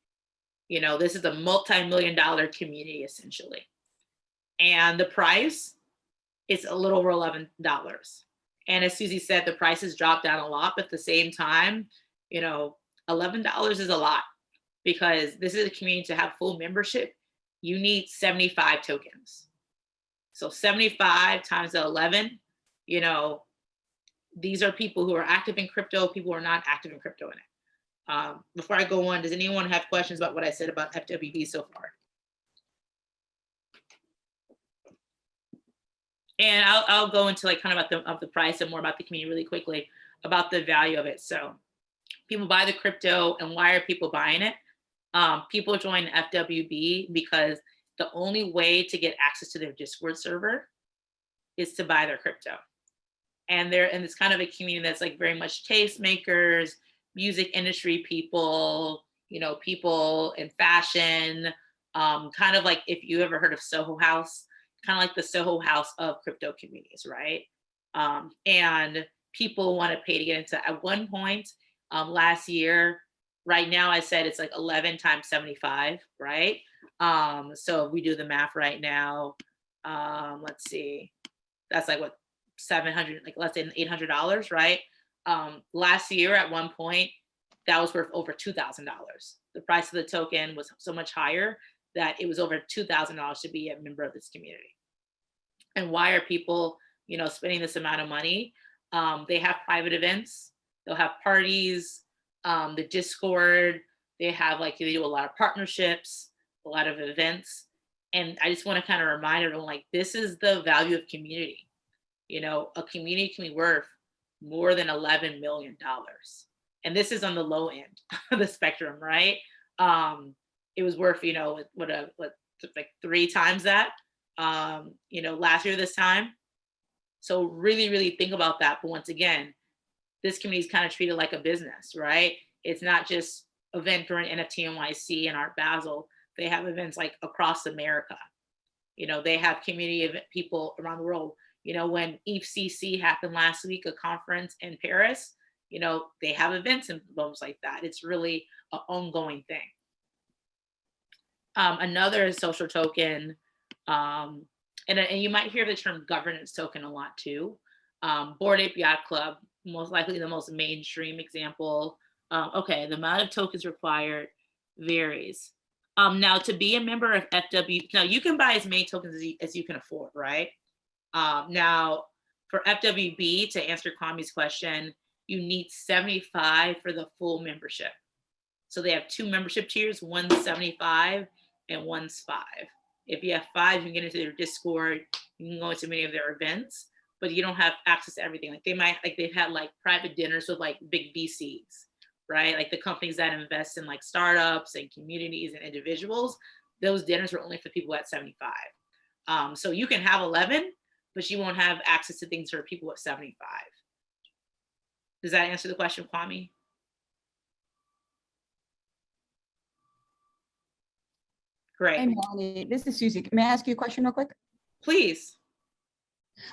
You know, this is a multi-million-dollar community essentially. And the price is a little over $11. And as Susie said, the prices dropped down a lot, but at the same time, you know, $11 is a lot, because this is a community. To have full membership, you need 75 tokens. So 75 times 11, you know, these are people who are active in crypto, people who are not active in crypto in it. Before I go on, does anyone have questions about what I said about FWB so far? And I'll go into like kind of about the price and more about the community really quickly, about the value of it. So people buy the crypto, and why are people buying it? People join FWB because the only way to get access to their Discord server is to buy their crypto. And it's kind of a community that's like very much tastemakers, music industry people, you know, people in fashion, kind of like if you ever heard of Soho House, kind of like the Soho House of crypto communities, right? And people want to pay to get into. At one point last year, right now I said it's like 11 times 75, right? So if we do the math right now, let's see, that's like what, 700, like let's say $800, right? Last year at one point, that was worth over $2,000. The price of the token was so much higher that it was over $2,000 to be a member of this community. And why are people, you know, spending this amount of money? They have private events, they'll have parties, the Discord, they have like, they do a lot of partnerships, a lot of events. And I just want to kind of remind everyone, like, this is the value of community. You know, a community can be worth more than $11 million. And this is on the low end of the spectrum, right? It was worth, you know, like 3 times that, you know, last year this time. So really, really think about that. But once again, this community is kind of treated like a business, right? It's not just event during NFT NYC and Art Basel. They have events like across America. You know, they have community of people around the world. You know, when EFCC happened last week, a conference in Paris, you know, they have events and moments like that. It's really an ongoing thing. Another social token, and you might hear the term governance token a lot too. Bored Ape Yacht Club, most likely the most mainstream example. Okay, the amount of tokens required varies. Now, to be a member of FW, now you can buy as many tokens as you can afford, right? Now, for FWB, to answer Kwami's question, you need 75 for the full membership. So they have 2 membership tiers, one's 75 and one's 5. If you have 5, you can get into their Discord, you can go into many of their events, but you don't have access to everything. Like they've had like private dinners with like big VCs, right? Like the companies that invest in like startups and communities and individuals, those dinners were only for people at 75. So you can have 11, but you won't have access to things for people at 75. Does that answer the question, Kwame? Great. Hey, Melanie, this is Susie. May I ask you a question real quick? Please.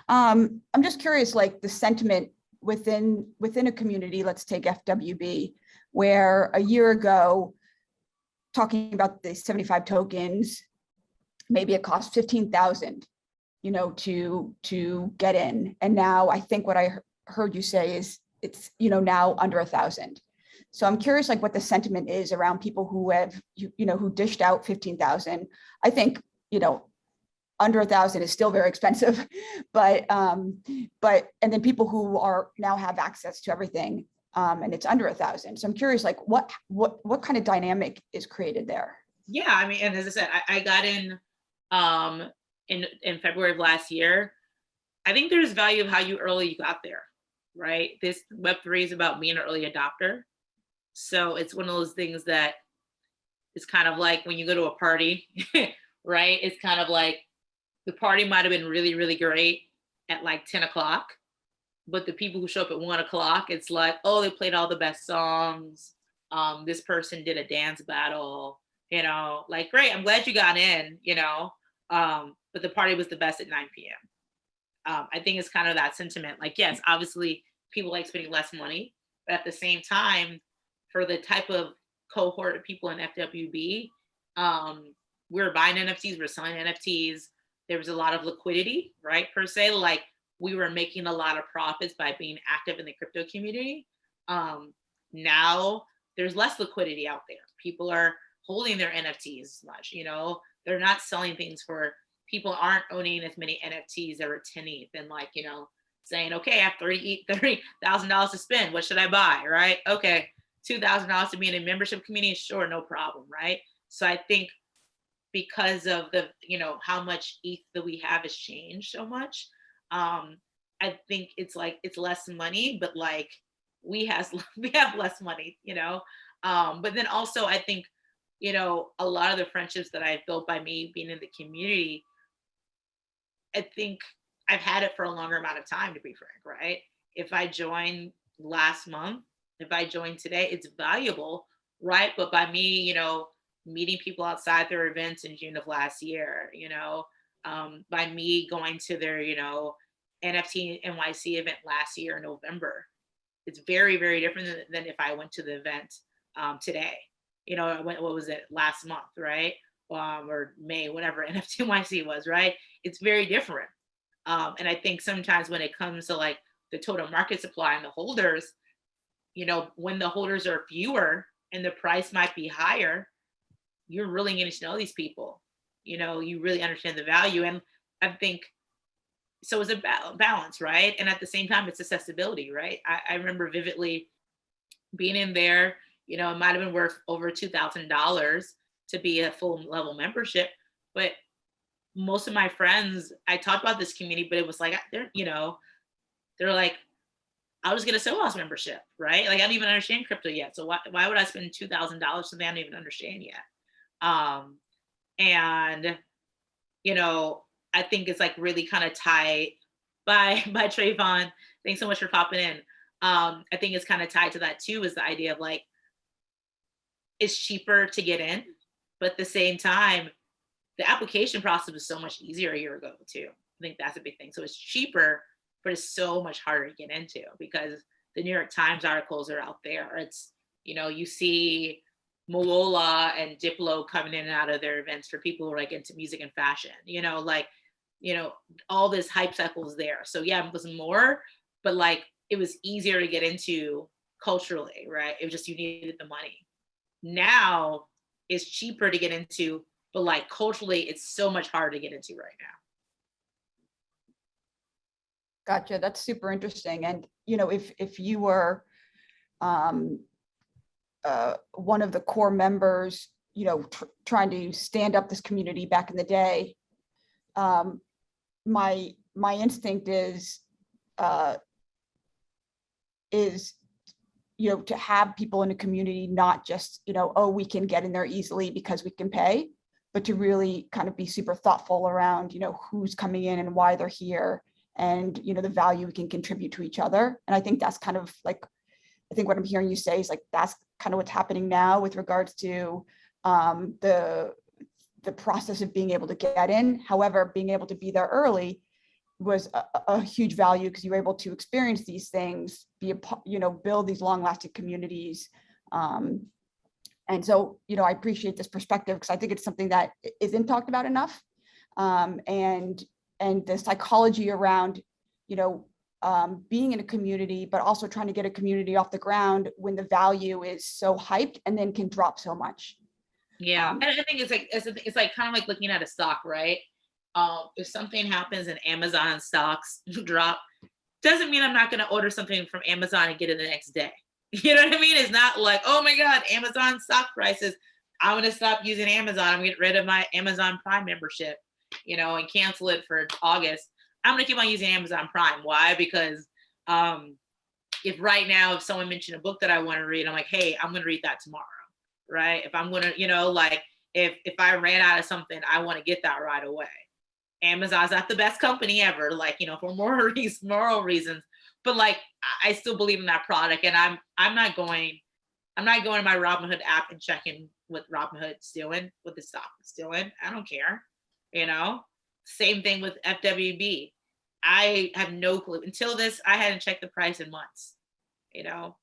I'm just curious, like the sentiment within a community, let's take FWB, where a year ago, talking about the 75 tokens, maybe it cost 15,000, you know, to get in. And now I think what I heard you say is it's, you know, now under 1,000. So I'm curious, like what the sentiment is around people who have, you know, who dished out 15,000. I think, you know, under 1,000 is still very expensive, but and then people who are now have access to everything, and it's under 1,000. So I'm curious, like what kind of dynamic is created there? Yeah, I mean, and as I said, I got in February of last year. I think there's value of how early you got there, right? This Web3 is about being an early adopter. So it's one of those things that it's kind of like when you go to a party, right? It's kind of like the party might have been really, really great at like 10 o'clock, but the people who show up at 1 o'clock, it's like, oh, they played all the best songs. This person did a dance battle, you know, like, great, I'm glad you got in, you know, but but the party was the best at 9 p.m. I think it's kind of that sentiment. Like, yes, obviously people like spending less money, but at the same time, for the type of cohort of people in FWB, we're buying NFTs, we're selling NFTs. There was a lot of liquidity, right, per se. Like, we were making a lot of profits by being active in the crypto community. Now there's less liquidity out there. People are holding their NFTs much, you know, they're not selling things for, people aren't owning as many NFTs that are 10th and like, you know, saying, okay, I have $30,000 to spend. What should I buy? Right? Okay. $2,000 to be in a membership community. Sure. No problem. Right. So I think because of the, you know, how much ETH that we have has changed so much. I think it's like, it's less money, but like we have less money, you know? But then also I think, you know, a lot of the friendships that I've built by me being in the community, I think I've had it for a longer amount of time, to be frank, right? If I joined last month, if I joined today, it's valuable, right? But by me, you know, meeting people outside their events in June of last year, you know, by me going to their, you know, NFT NYC event last year in November, it's very, very different than if I went to the event today. You know, I went, what was it, last month, right? Or May, whatever NFT NYC was, right? It's very different. And I think sometimes when it comes to like the total market supply and the holders, you know, when the holders are fewer and the price might be higher, you're really getting to know these people. You know, you really understand the value. And I think, so it's a balance, right? And at the same time, it's accessibility, right? I remember vividly being in there, you know, it might've been worth over $2,000 to be a full level membership. But most of my friends, I talked about this community, but it was like, they're, you know, they're like, I was gonna sell house membership, right? Like, I don't even understand crypto yet. So why would I spend $2,000 something I don't even understand yet? And, you know, I think it's like really kind of tied by Trayvon. Thanks so much for popping in. I think it's kind of tied to that too, is the idea of like, it's cheaper to get in, but at the same time, the application process was so much easier a year ago too. I think that's a big thing. So it's cheaper, but it's so much harder to get into because the New York Times articles are out there. It's, you know, you see Moola and Diplo coming in and out of their events for people who are like into music and fashion, you know, like, you know, all this hype cycle is there. So yeah, it was more, but like, it was easier to get into culturally, right? It was just, you needed the money. Now it's cheaper to get into, but like culturally, it's so much harder to get into right now. Gotcha. That's super interesting. And, you know, if you were one of the core members, you know, trying to stand up this community back in the day, my instinct is, you know, to have people in a community, not just, you know, oh, we can get in there easily because we can pay, but to really kind of be super thoughtful around, you know, who's coming in and why they're here and, you know, the value we can contribute to each other. And I think that's kind of like, I think what I'm hearing you say is like, that's kind of what's happening now with regards to the process of being able to get in. However, being able to be there early was a huge value because you were able to experience these things, you know, build these long-lasting communities. And so, you know, I appreciate this perspective because I think it's something that isn't talked about enough. And the psychology around, you know, being in a community, but also trying to get a community off the ground when the value is so hyped and then can drop so much. Yeah, and I think it's like kind of like looking at a stock, right? If something happens and Amazon stocks drop, doesn't mean I'm not going to order something from Amazon and get it the next day. You know what I mean? It's not like, oh my God, Amazon stock prices, I'm going to stop using Amazon. I'm going to get rid of my Amazon Prime membership, you know, and cancel it for August. I'm going to keep on using Amazon Prime. Why? Because if right now, if someone mentioned a book that I want to read, I'm like, hey, I'm going to read that tomorrow, right? If I'm going to, you know, like if I ran out of something, I want to get that right away. Amazon's not the best company ever, like, you know, for moral reasons, but like, I still believe in that product. And I'm not going to my Robinhood app and checking what Robinhood's doing, what the stock is doing. I don't care, you know? Same thing with FWB. I have no clue. Until this, I hadn't checked the price in months. You know,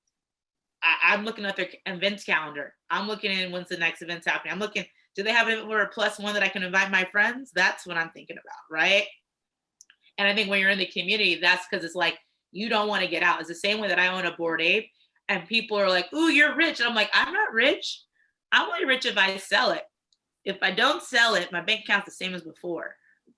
I'm looking at their events calendar. I'm looking in when's the next event's happening. I'm looking, do they have an event for a +1 that I can invite my friends? That's what I'm thinking about, right? And I think when you're in the community, that's because it's like, you don't want to get out. It's the same way that I own a Bored Ape and people are like, ooh, you're rich. And I'm like, I'm not rich. I'm only rich if I sell it. If I don't sell it, my bank account's the same as before.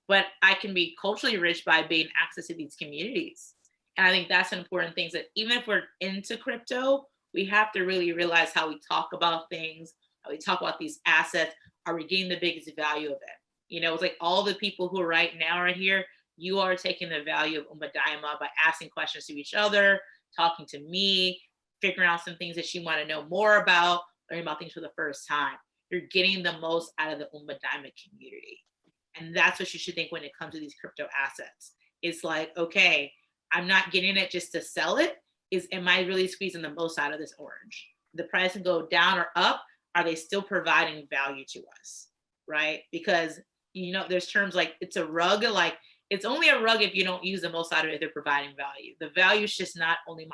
But I can be culturally rich by being access to these communities. And I think that's an important thing, that even if we're into crypto, we have to really realize how we talk about things, how we talk about these assets. Are we getting the biggest value of it? You know, it's like all the people who right now are here, you are taking the value of Umba Daima by asking questions to each other, talking to me, figuring out some things that you want to know more about, learning about things for the first time. You're getting the most out of the Umba Daima community. And that's what you should think when it comes to these crypto assets. It's like, okay, I'm not getting it just to sell it. Am I really squeezing the most out of this orange? The price can go down or up. Are they still providing value to us, right? Because, you know, there's terms like it's a rug, like it's only a rug if you don't use the most out of it, if they're providing value. The value is just not only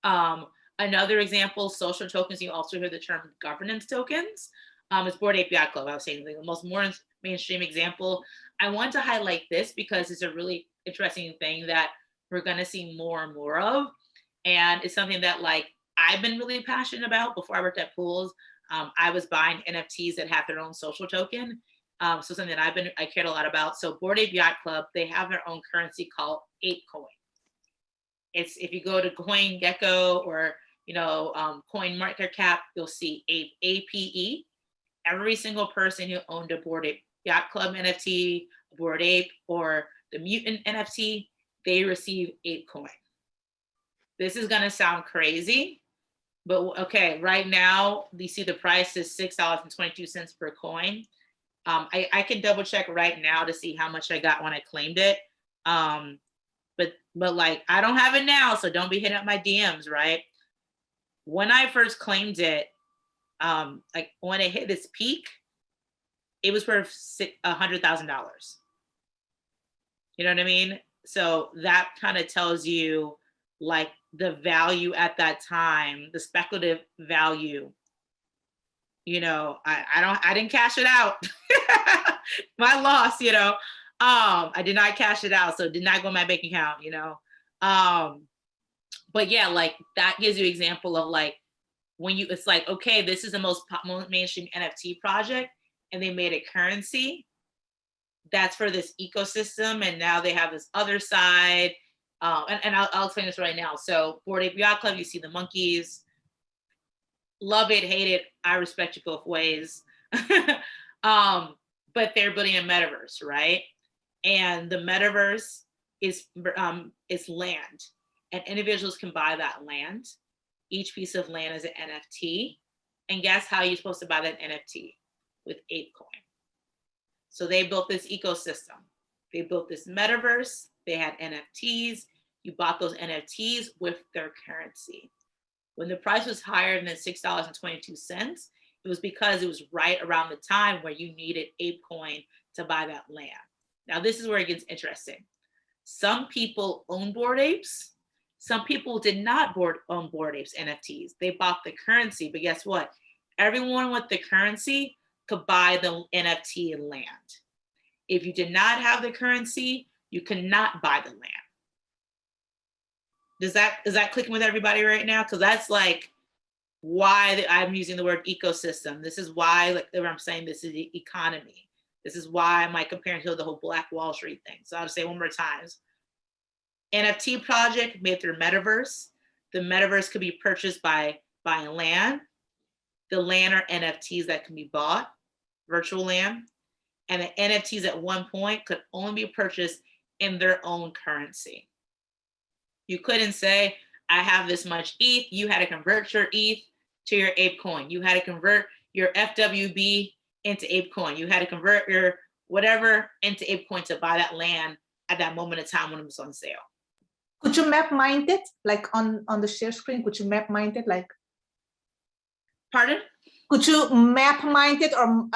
monetary. Another example, social tokens, you also hear the term governance tokens. It's Bored Ape Yacht Club. I was saying the most more mainstream example. I want to highlight this because it's a really interesting thing that we're going to see more and more of. And it's something that like I've been really passionate about before I worked at Pools. I was buying NFTs that have their own social token. So something that I cared a lot about. So Bored Ape Yacht Club, they have their own currency called ApeCoin. It's, if you go to CoinGecko or, you know, Coin Market Cap, you'll see Ape, APE. Every single person who owned a Bored Ape Yacht Club NFT, Bored Ape, or the Mutant NFT, they receive ApeCoin. This is gonna sound crazy, but okay, right now, you see the price is $6.22 per coin. I can double check right now to see how much I got when I claimed it. But like, I don't have it now, so don't be hitting up my DMs, right? When I first claimed it, like when it hit its peak, it was worth $100,000. You know what I mean? So that kind of tells you like the value at that time, the speculative value. You know, I didn't cash it out. My loss, you know. I did not cash it out, so it did not go in my bank account, you know. But yeah, like that gives you an example of like when you, it's like, okay, this is the most mainstream NFT project and they made it currency. That's for this ecosystem. And now they have this other side. And I'll explain this right now. So Bored Ape Yacht Club, you see the monkeys. Love it, hate it. I respect you both ways. But they're building a metaverse, right? And the metaverse is land. And individuals can buy that land. Each piece of land is an NFT. And guess how you're supposed to buy that NFT? With ApeCoin. So they built this ecosystem. They built this metaverse. They had NFTs. You bought those NFTs with their currency. When the price was higher than $6.22, it was because it was right around the time where you needed ApeCoin to buy that land. Now, this is where it gets interesting. Some people own Bored Apes. Some people did not own Bored Apes NFTs. They bought the currency, but guess what? Everyone with the currency could buy the NFT and land. If you did not have the currency, you could not buy the land. Is that clicking with everybody right now? Because that's like why I'm using the word ecosystem. This is why, like I'm saying, this is the economy. This is why I'm like comparing to the whole Black Wall Street thing. So I'll just say one more time. NFT project made through metaverse. The metaverse could be purchased by buying land. The land are NFTs that can be bought, virtual land. And the NFTs at one point could only be purchased in their own currency. You couldn't say, I have this much ETH. You had to convert your ETH to your ApeCoin. You had to convert your FWB into ApeCoin. You had to convert your whatever into ApeCoin to buy that land at that moment of time when it was on sale. Could you map mind it? Like on the share screen, could you map mind it? Like, pardon? Could you map mind it or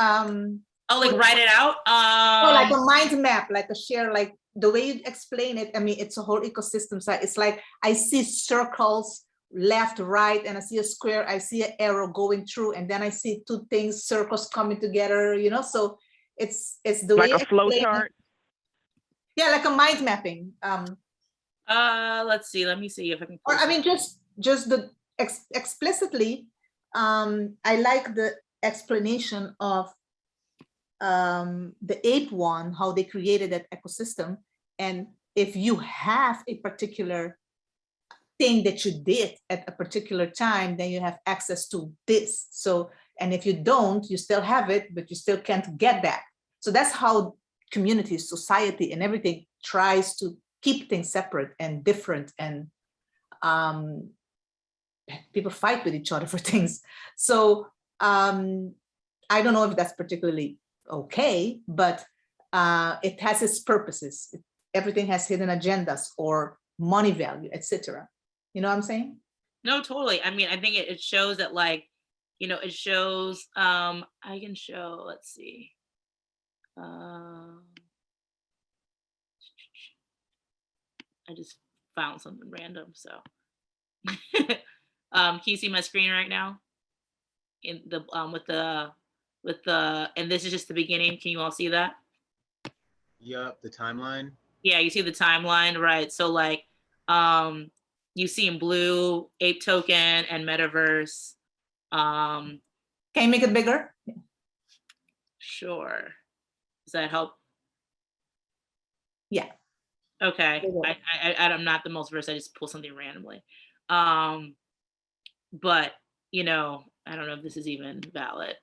Oh, like write it out? Or like a mind map, like a share, like the way you explain it. I mean, it's a whole ecosystem. So it's like I see circles left, right, and I see a square, I see an arrow going through, and then I see two things, circles coming together, you know. So it's the Like way a flow explain it. chart? Yeah, like a mind mapping. Let's see. Let me see if I can. Or I mean, just the explicitly. I like the explanation of the ape one, how they created that ecosystem, and if you have a particular thing that you did at a particular time, then you have access to this. So, and if you don't, you still have it, but you still can't get that. So that's how communities, society, and everything tries to keep things separate and different, and people fight with each other for things. So I don't know if that's particularly okay, but it has its purposes. Everything has hidden agendas or money value, etc. You know what I'm saying? No, totally. I mean, I think it shows that, like, you know, it shows, I can show, let's see. I just found something random, so. Can you see my screen right now? In the, with the, and this is just the beginning. Can you all see that? Yep, the timeline. Yeah, you see the timeline, right? So like, you see in blue, Ape Token and Metaverse. Can you make it bigger? Sure. Does that help? Yeah. Okay. I'm not the most versed. I just pull something randomly. But you know, I don't know if this is even valid.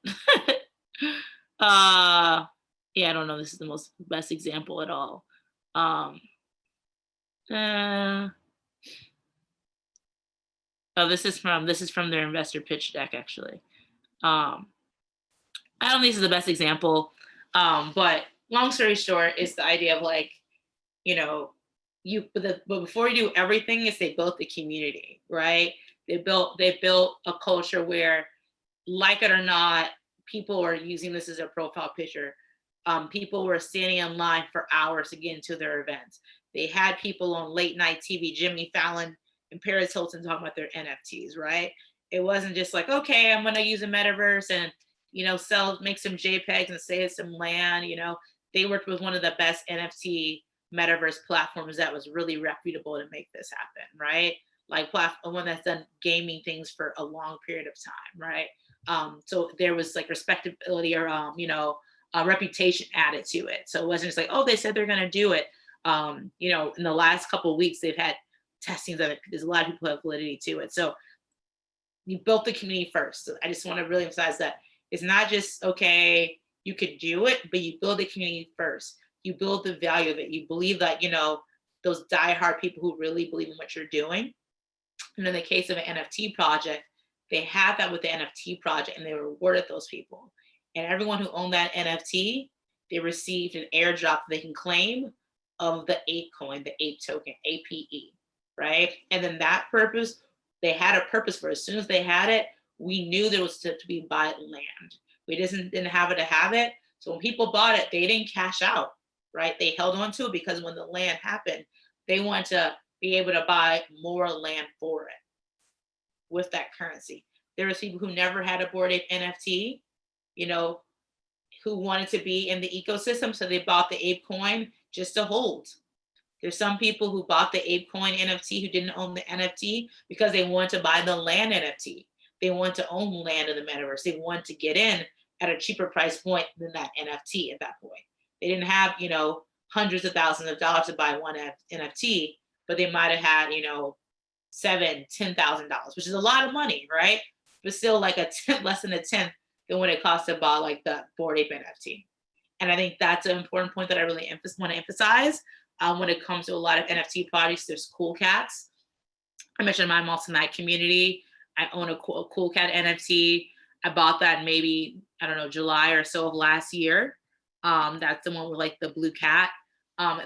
Yeah, I don't know. This is the best example at all. Oh, this is from their investor pitch deck, actually. I don't think this is the best example, but long story short, is the idea of, like, you know, but before you do everything, is they built the community, right? They built a culture where, like it or not, people are using this as a profile picture. People were standing in line for hours to get into their events. They had people on late night TV, Jimmy Fallon and Paris Hilton, talking about their NFTs, right? It wasn't just like, okay, I'm going to use a metaverse and, you know, make some JPEGs and save some land. You know, they worked with one of the best NFT metaverse platforms that was really reputable to make this happen, right? Like one that's done gaming things for a long period of time, right? So there was like respectability or, you know, reputation added to it. So it wasn't just like, oh, they said they're going to do it. You know, in the last couple of weeks, they've had testings of it. There's a lot of people who have validity to it. So you built the community first. So I just want to really emphasize that it's not just, okay, you could do it, but you build the community first. You build the value of it. You believe that, you know, those diehard people who really believe in what you're doing. And in the case of an NFT project, they had that with the NFT project and they rewarded those people. And everyone who owned that NFT, they received an airdrop they can claim of the ape coin, the ape token, APE, right? And then that purpose, they had a purpose for it. As soon as they had it, we knew there was to be buy land. We didn't have it to have it. So when people bought it, they didn't cash out, right? They held on to it because when the land happened, they wanted to be able to buy more land for it with that currency. There was people who never had a Bored Ape NFT, you know, who wanted to be in the ecosystem. So they bought the ape coin just to hold. There's some people who bought the ape coin NFT who didn't own the NFT because they wanted to buy the land NFT. They want to own land in the metaverse. They want to get in at a cheaper price point than that NFT at that point. They didn't have, you know, hundreds of thousands of dollars to buy one NFT, but they might have had, you know, $7,000-$10,000, which is a lot of money, right? But still like less than a tenth than what it costs to buy like the Bored Ape NFT. And I think that's an important point that I really want to emphasize when it comes to a lot of NFT projects. There's Cool Cats. I mentioned I'm also in that community. I own a Cool Cat NFT. I bought that maybe, I don't know, July or so of last year. That's the one with like the blue cat.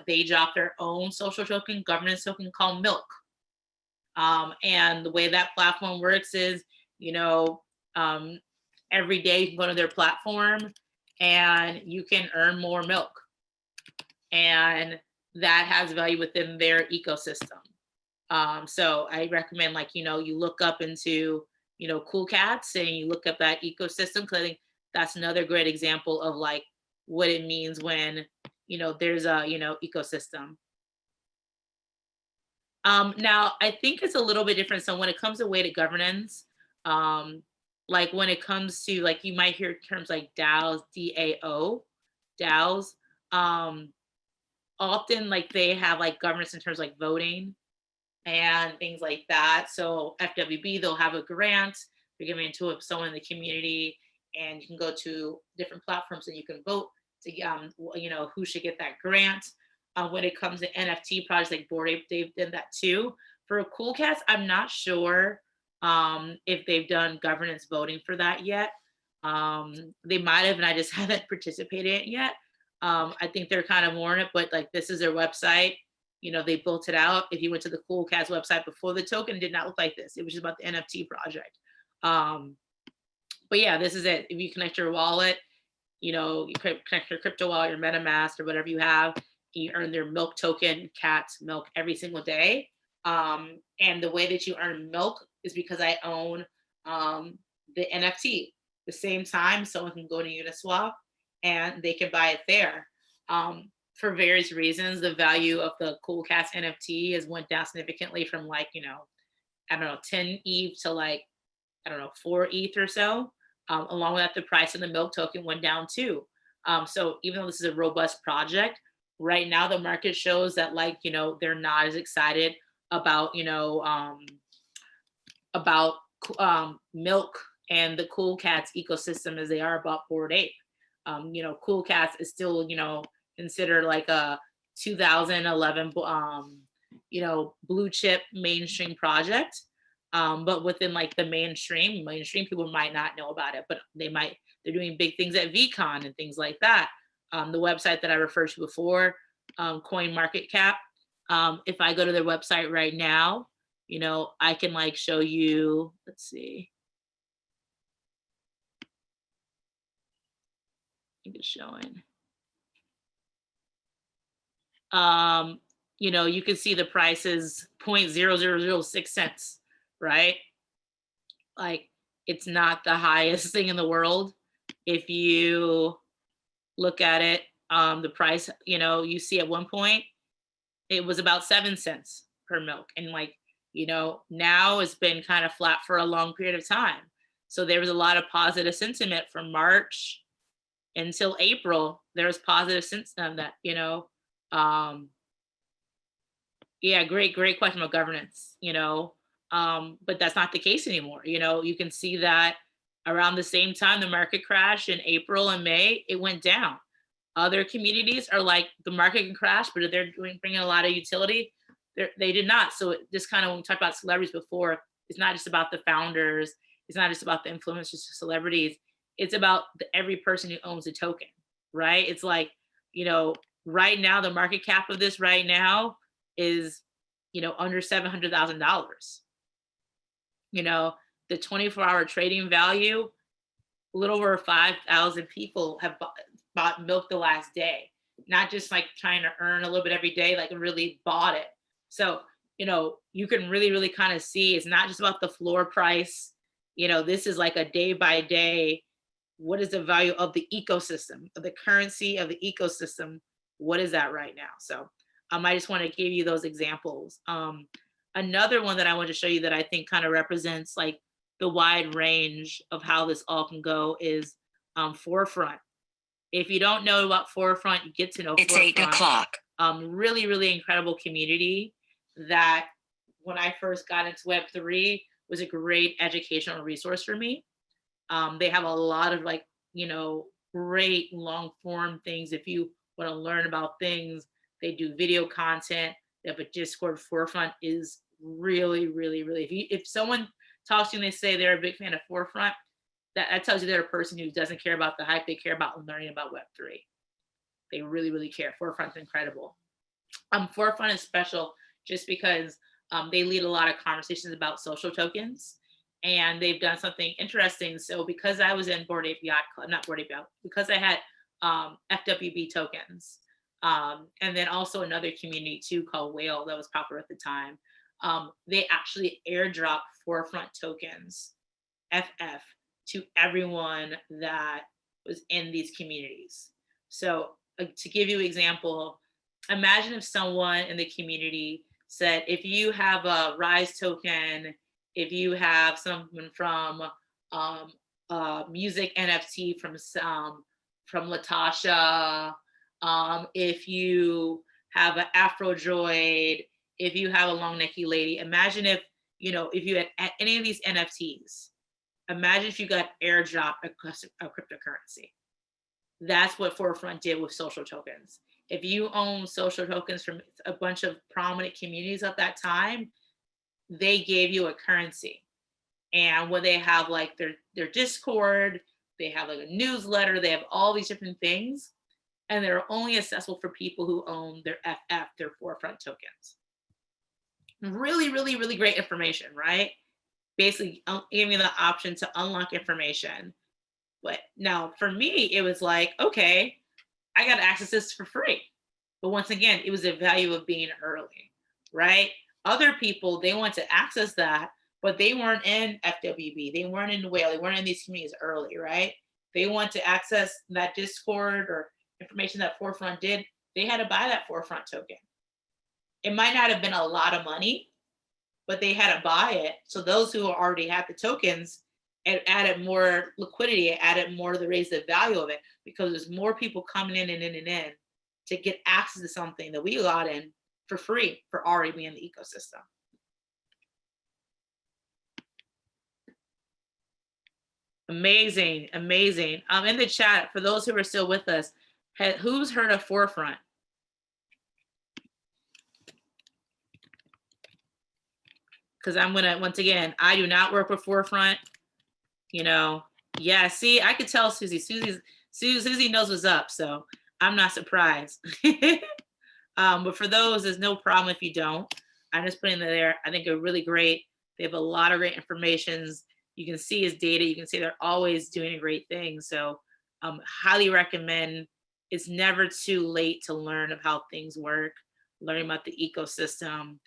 They dropped their own social token, governance token called Milk. And the way that platform works is, you know, every day you can go to their platform and you can earn more milk. And that has value within their ecosystem. So I recommend, like, you know, you look up into, you know, Cool Cats and you look up that ecosystem, because I think that's another great example of like what it means when, you know, there's a, you know, ecosystem. Now I think it's a little bit different. So when it comes to weighted governance, like when it comes to, like, you might hear terms like DAOs, DAO, DAOs. Often like they have like governance in terms of like voting and things like that. So FWB, they'll have a grant, they're giving it to someone in the community, and you can go to different platforms and you can vote to, you know, who should get that grant. When it comes to NFT projects like Bored Ape, they've done that too. For Cool Cats, I'm not sure if they've done governance voting for that yet. They might have, and I just haven't participated in yet. I think they're kind of more in it, but like this is their website. You know, they built it out. If you went to the Cool Cats website before the token, it did not look like this. It was just about the NFT project. But yeah, this is it. If you connect your wallet, you know, you connect your crypto wallet, your MetaMask, or whatever you have, you earn their milk token, Cats milk, every single day. And the way that you earn milk is because I own the NFT. The same time, someone can go to Uniswap and they can buy it there. For various reasons, the value of the Cool Cats NFT has went down significantly from like, you know, I don't know, 10 ETH to like, I don't know, 4 ETH or so. Along with that, the price of the milk token went down too. So even though this is a robust project, right now the market shows that, like, you know, they're not as excited about, you know, milk and the Cool Cats ecosystem as they are about Bored Ape. You know, Cool Cats is still, you know, considered like a 2011, you know, blue chip mainstream project. But within like the mainstream people might not know about it, but they're doing big things at VCon and things like that. The website that I referred to before, Coin Market Cap. If I go to their website right now, you know, I can like show you, let's see. I think it's showing. You know, you can see the price is 0.0006 cents, right? Like, it's not the highest thing in the world. If you look at it, the price, you know, you see at one point, it was about 7 cents per milk. And like, you know, now it's been kind of flat for a long period of time. So there was a lot of positive sentiment from March until April. There was positive sentiment that, you know, yeah, great question about governance, you know, but that's not the case anymore. You know, you can see that around the same time the market crashed in April and May, it went down. Other communities are like, the market can crash, but if they're bringing a lot of utility, they did not. So just kind of, when we talked about celebrities before, it's not just about the founders, it's not just about the influencers, celebrities, it's about every person who owns a token, right? It's like, you know, right now the market cap of this right now is, you know, under $700,000. You know, the 24-hour trading value, a little over 5,000 people have bought milk the last day. Not just like trying to earn a little bit every day, like really bought it. So, you know, you can really kind of see it's not just about the floor price. You know, this is like a day by day. What is the value of the ecosystem, of the currency of the ecosystem? What is that right now? So I just want to give you those examples. Another one that I want to show you that I think kind of represents like the wide range of how this all can go is Forefront. If you don't know about Forefront, you get to know it's Forefront. 8 o'clock. Really incredible community that when I first got into Web3 was a great educational resource for me. They have a lot of like, you know, great long form things. If you want to learn about things, they do video content. They have a Discord. Forefront is really. If someone talks to you and they say they're a big fan of Forefront, that tells you they're a person who doesn't care about the hype. They care about learning about Web3. They really care. Forefront's incredible. Forefront is special just because they lead a lot of conversations about social tokens. and they've done something interesting. So because I was in Bored Ape Yacht Club, not Bored Ape Yacht, because I had FWB tokens, and then also another community too called Whale that was popular at the time. They actually airdrop Forefront tokens, FF, to everyone that was in these communities. So to give you an example, imagine if someone in the community said, if you have a Rise token, if you have someone from music NFT from Latasha, if you have an Afro Droid, if you have a long necky lady, imagine if, if you had any of these NFTs, imagine if you got airdrop a cryptocurrency. That's what Forefront did with social tokens. If you own social tokens from a bunch of prominent communities at that time, they gave you a currency. And when they have like their Discord, they have like a newsletter, they have all these different things, and they're only accessible for people who own their FF, their Forefront tokens. Really, really, really great information, right? Basically giving me the option to unlock information. But now for me, it was like, okay, I got to access this for free. But once again, it was the value of being early, right? Other people, they want to access that, but they weren't in FWB. They weren't in Whale. They weren't in these communities early, right? They want to access that Discord or information that Forefront did. They had to buy that Forefront token. It might not have been a lot of money, but they had to buy it. So those who already had the tokens, it added more liquidity, it added more to raise the value of it, because there's more people coming in to get access to something that we got in for free for already being in the ecosystem. Amazing, amazing. In the chat, for those who are still with us, who's heard of Forefront? Because I'm gonna, once again, I do not work with Forefront. Yeah, see, I could tell Susie knows what's up, so I'm not surprised. But for those, there's no problem if you don't. I'm just putting it there. I think they're really great. They have a lot of great informations. You can see his data. You can see they're always doing a great thing. So highly recommend. It's never too late to learn of how things work, learn about the ecosystem.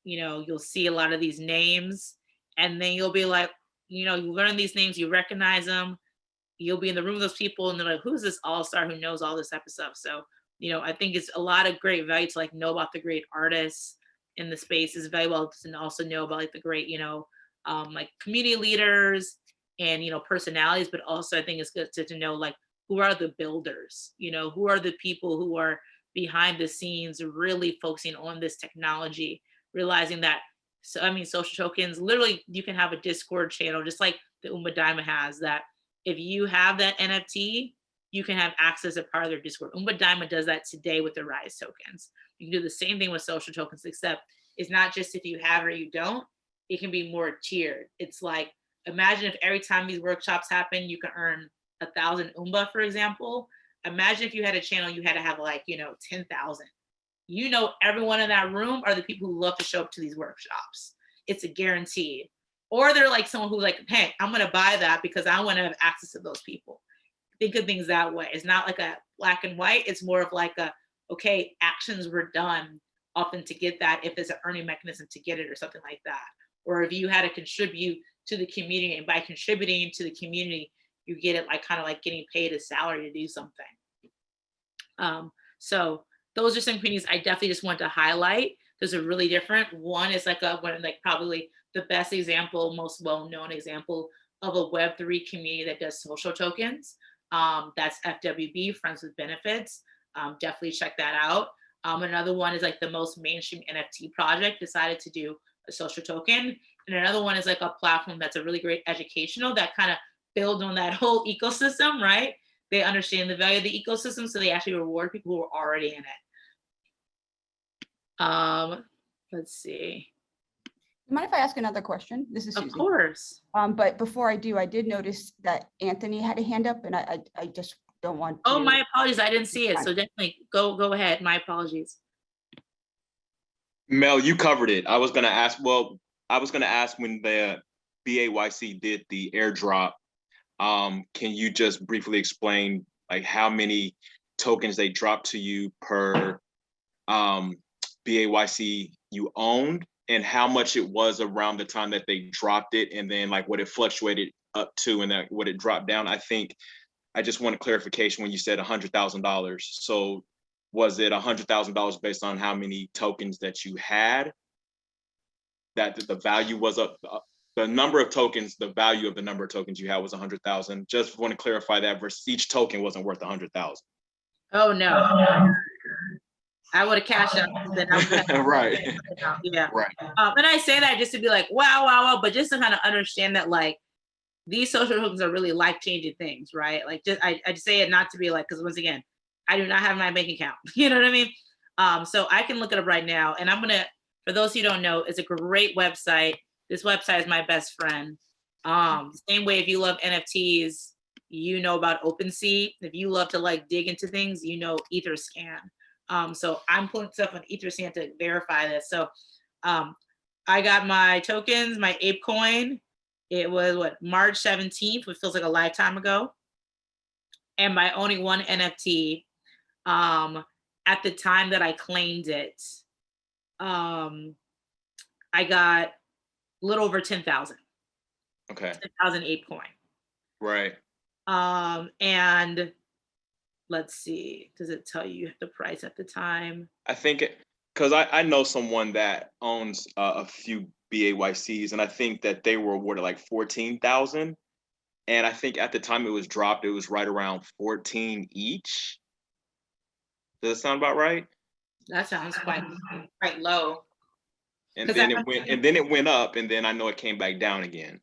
You'll see a lot of these names, and then you'll be like, you learn these names, you recognize them, you'll be in the room with those people, and they're like, who's this all-star who knows all this type of stuff? So, I think it's a lot of great value to like know about the great artists in the space. Is valuable to also know about like the great, like community leaders and, personalities, but also I think it's good to know like who are the builders, who are the people who are behind the scenes really focusing on this technology, realizing that, social tokens, literally you can have a Discord channel, just like the Umba Daima has, that if you have that NFT, you can have access to part of their Discord. Umba Daima does that today with the Rise tokens. You can do the same thing with social tokens, except it's not just if you have or you don't, it can be more tiered. It's like, imagine if every time these workshops happen, you can earn 1,000 Umba, for example. Imagine if you had a channel, you had to have like, 10,000. Everyone in that room are the people who love to show up to these workshops. It's a guarantee. Or they're like someone who's like, hey, I'm going to buy that because I want to have access to those people. Think of things that way. It's not like a black and white. It's more of like okay, actions were done often to get that, if there's an earning mechanism to get it or something like that. Or if you had to contribute to the community, and by contributing to the community, you get it like kind of like getting paid a salary to do something. So those are some communities I definitely just want to highlight. Those are really different. One is like probably the best example, most well-known example of a Web3 community that does social tokens. That's FWB, Friends with Benefits. Definitely check that out. Another one is like the most mainstream NFT project decided to do a social token. And another one is like a platform that's a really great educational that kind of build on that whole ecosystem, right? They understand the value of the ecosystem, so they actually reward people who are already in it. Let's see. Mind if I ask another question? This is Susie. Of course. But before I do, I did notice that Anthony had a hand up, and I just don't want to. Oh, my apologies. I didn't see it. So definitely go ahead. My apologies. Mel, you covered it. I was gonna ask when BAYC did the airdrop, can you just briefly explain like how many tokens they dropped to you per BAYC you owned, and how much it was around the time that they dropped it, and then like what it fluctuated up to, and what it dropped down? I think I just want a clarification when you said $100,000. So was it $100,000 based on how many tokens that you had? That the value was up, the number of tokens, the value of the number of tokens you had was 100,000. Just want to clarify that versus each token wasn't worth 100,000. Oh no, I would have cashed out. Then I would have right. Yeah. Right. And I say that just to be like, wow, wow, wow, but just to kind of understand that like these social tokens are really life-changing things, right? Like just I just say it not to be like, because once again, I do not have my bank account. You know what I mean? So I can look it up right now, and I'm gonna, for those who don't know, it's a great website. This website is my best friend. Same way, if you love NFTs, you know about OpenSea. If you love to like dig into things, you know Etherscan. So I'm putting stuff on Etherscan to verify this. So I got my tokens, my ape coin. It was what, March 17th, which feels like a lifetime ago. And my only one NFT, at the time that I claimed it, I got a little over 10,000. Okay. 10,000 ape coin. Right. And let's see, does it tell you the price at the time? I think because I know someone that owns a few BAYCs, and I think that they were awarded like 14,000. And I think at the time it was dropped, it was right around 14 each. Does that sound about right? That sounds quite low. And then it went up, and then I know it came back down again.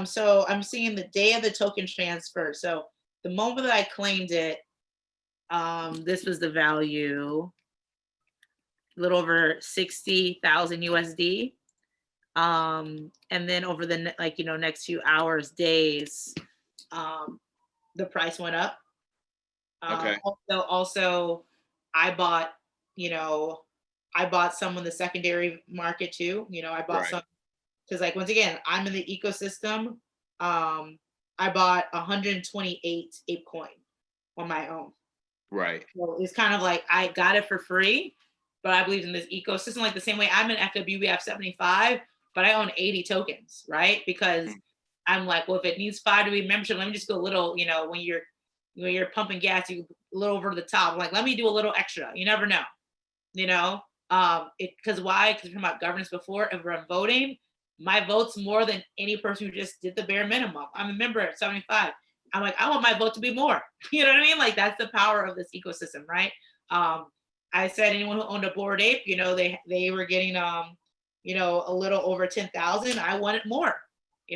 So I'm seeing the day of the token transfer. So the moment that I claimed it, this was the value, a little over 60,000 USD. And then over the next few hours, days, the price went up. Okay. Also, I bought some in the secondary market too. I bought some because, like, once again, I'm in the ecosystem. I bought 128 ape coin on my own. Right. So it's kind of like I got it for free, but I believe in this ecosystem. Like the same way I'm in FWBF 75, but I own 80 tokens, right? Because I'm like, well, if it needs 5 to be membership, let me just go a little, when you're pumping gas, you a little over the top. I'm like, let me do a little extra. You never know, because why? Because we're talking about governance before. If we're voting, my vote's more than any person who just did the bare minimum. I'm a member at 75. I'm like, I want my vote to be more. You know what I mean? Like, that's the power of this ecosystem, right? I said anyone who owned a Bored Ape, they were getting, a little over 10,000. I wanted more.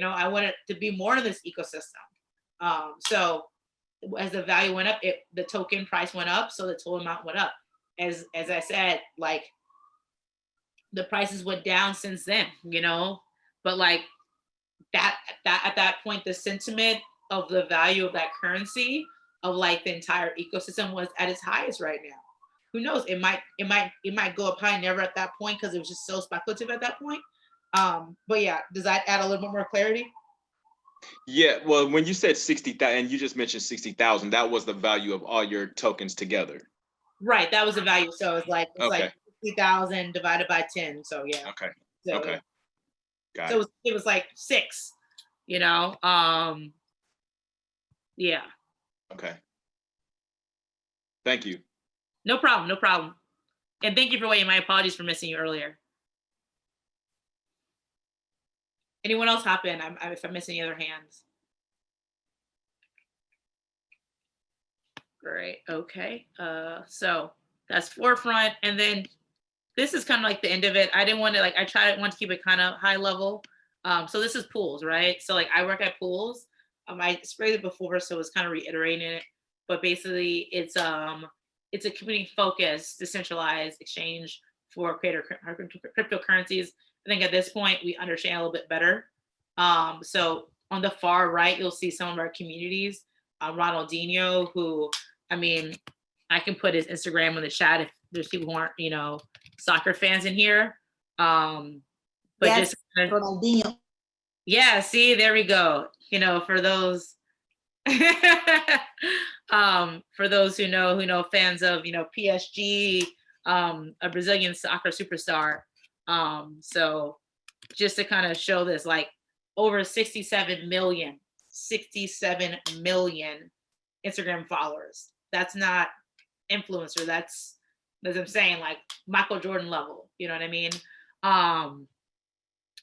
I wanted to be more in this ecosystem. So as the value went up, the token price went up, so the total amount went up. As I said, like, the prices went down since then, but like that at that point, the sentiment of the value of that currency, of like the entire ecosystem, was at its highest right now. Who knows? It might go up high, never at that point, because it was just so speculative at that point. But yeah, does that add a little bit more clarity? Yeah, well, when you said 60,000, and you just mentioned 60,000, that was the value of all your tokens together. Right, that was the value. So it's like Okay. 60,000 divided by 10. So yeah. Okay. So, okay. Got so it. it was like 6. Yeah. Okay. Thank you. No problem. No problem. And thank you for waiting. My apologies for missing you earlier. Anyone else hop in if I miss any other hands? Great. Okay. So that's forefront, and then this is kind of like the end of it. I didn't want to I want to keep it kind of high level. So this is pools, right? So like I work at pools. I sprayed it before, so it's kind of reiterating it. But basically, it's a community-focused, decentralized exchange for cryptocurrencies. I think at this point we understand a little bit better. So on the far right, you'll see some of our communities. Ronaldinho, who, I can put his Instagram in the chat if there's people who aren't, soccer fans in here. But yes, just Ronaldinho. Yeah, see, there we go. You know, for those who know fans of, you know, PSG, a Brazilian soccer superstar. So just to kind of show this, like over 67 million Instagram followers. That's not influencer. That's, as I'm saying, like Michael Jordan level. You know what I mean?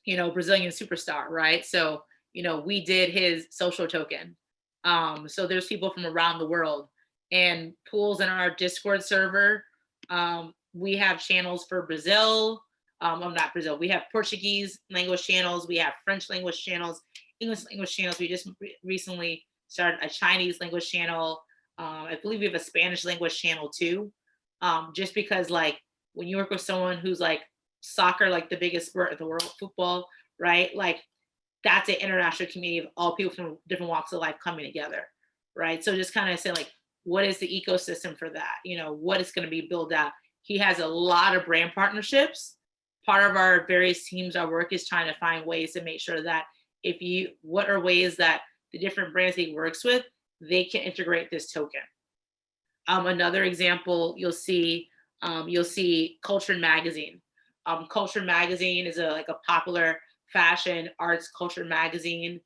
You know, Brazilian superstar, right? So, you know, we did his social token. So there's people from around the world, and pools in our Discord server. We have channels for Brazil. Well, not Brazil. We have Portuguese language channels. We have French language channels, English language channels. We just recently started a Chinese language channel. I believe we have a Spanish language channel too. Just because, like, when you work with someone who's like soccer, like the biggest sport in the world, football, right? Like, that's an international community of all people from different walks of life coming together, right? So just kind of say, like, what is the ecosystem for that? You know, what is going to be built out? He has a lot of brand partnerships. Part of our various teams, our work is trying to find ways to make sure that what are ways that the different brands he works with, they can integrate this token. Another example, you'll see Culture Magazine. Culture Magazine is a popular fashion, arts, culture magazine.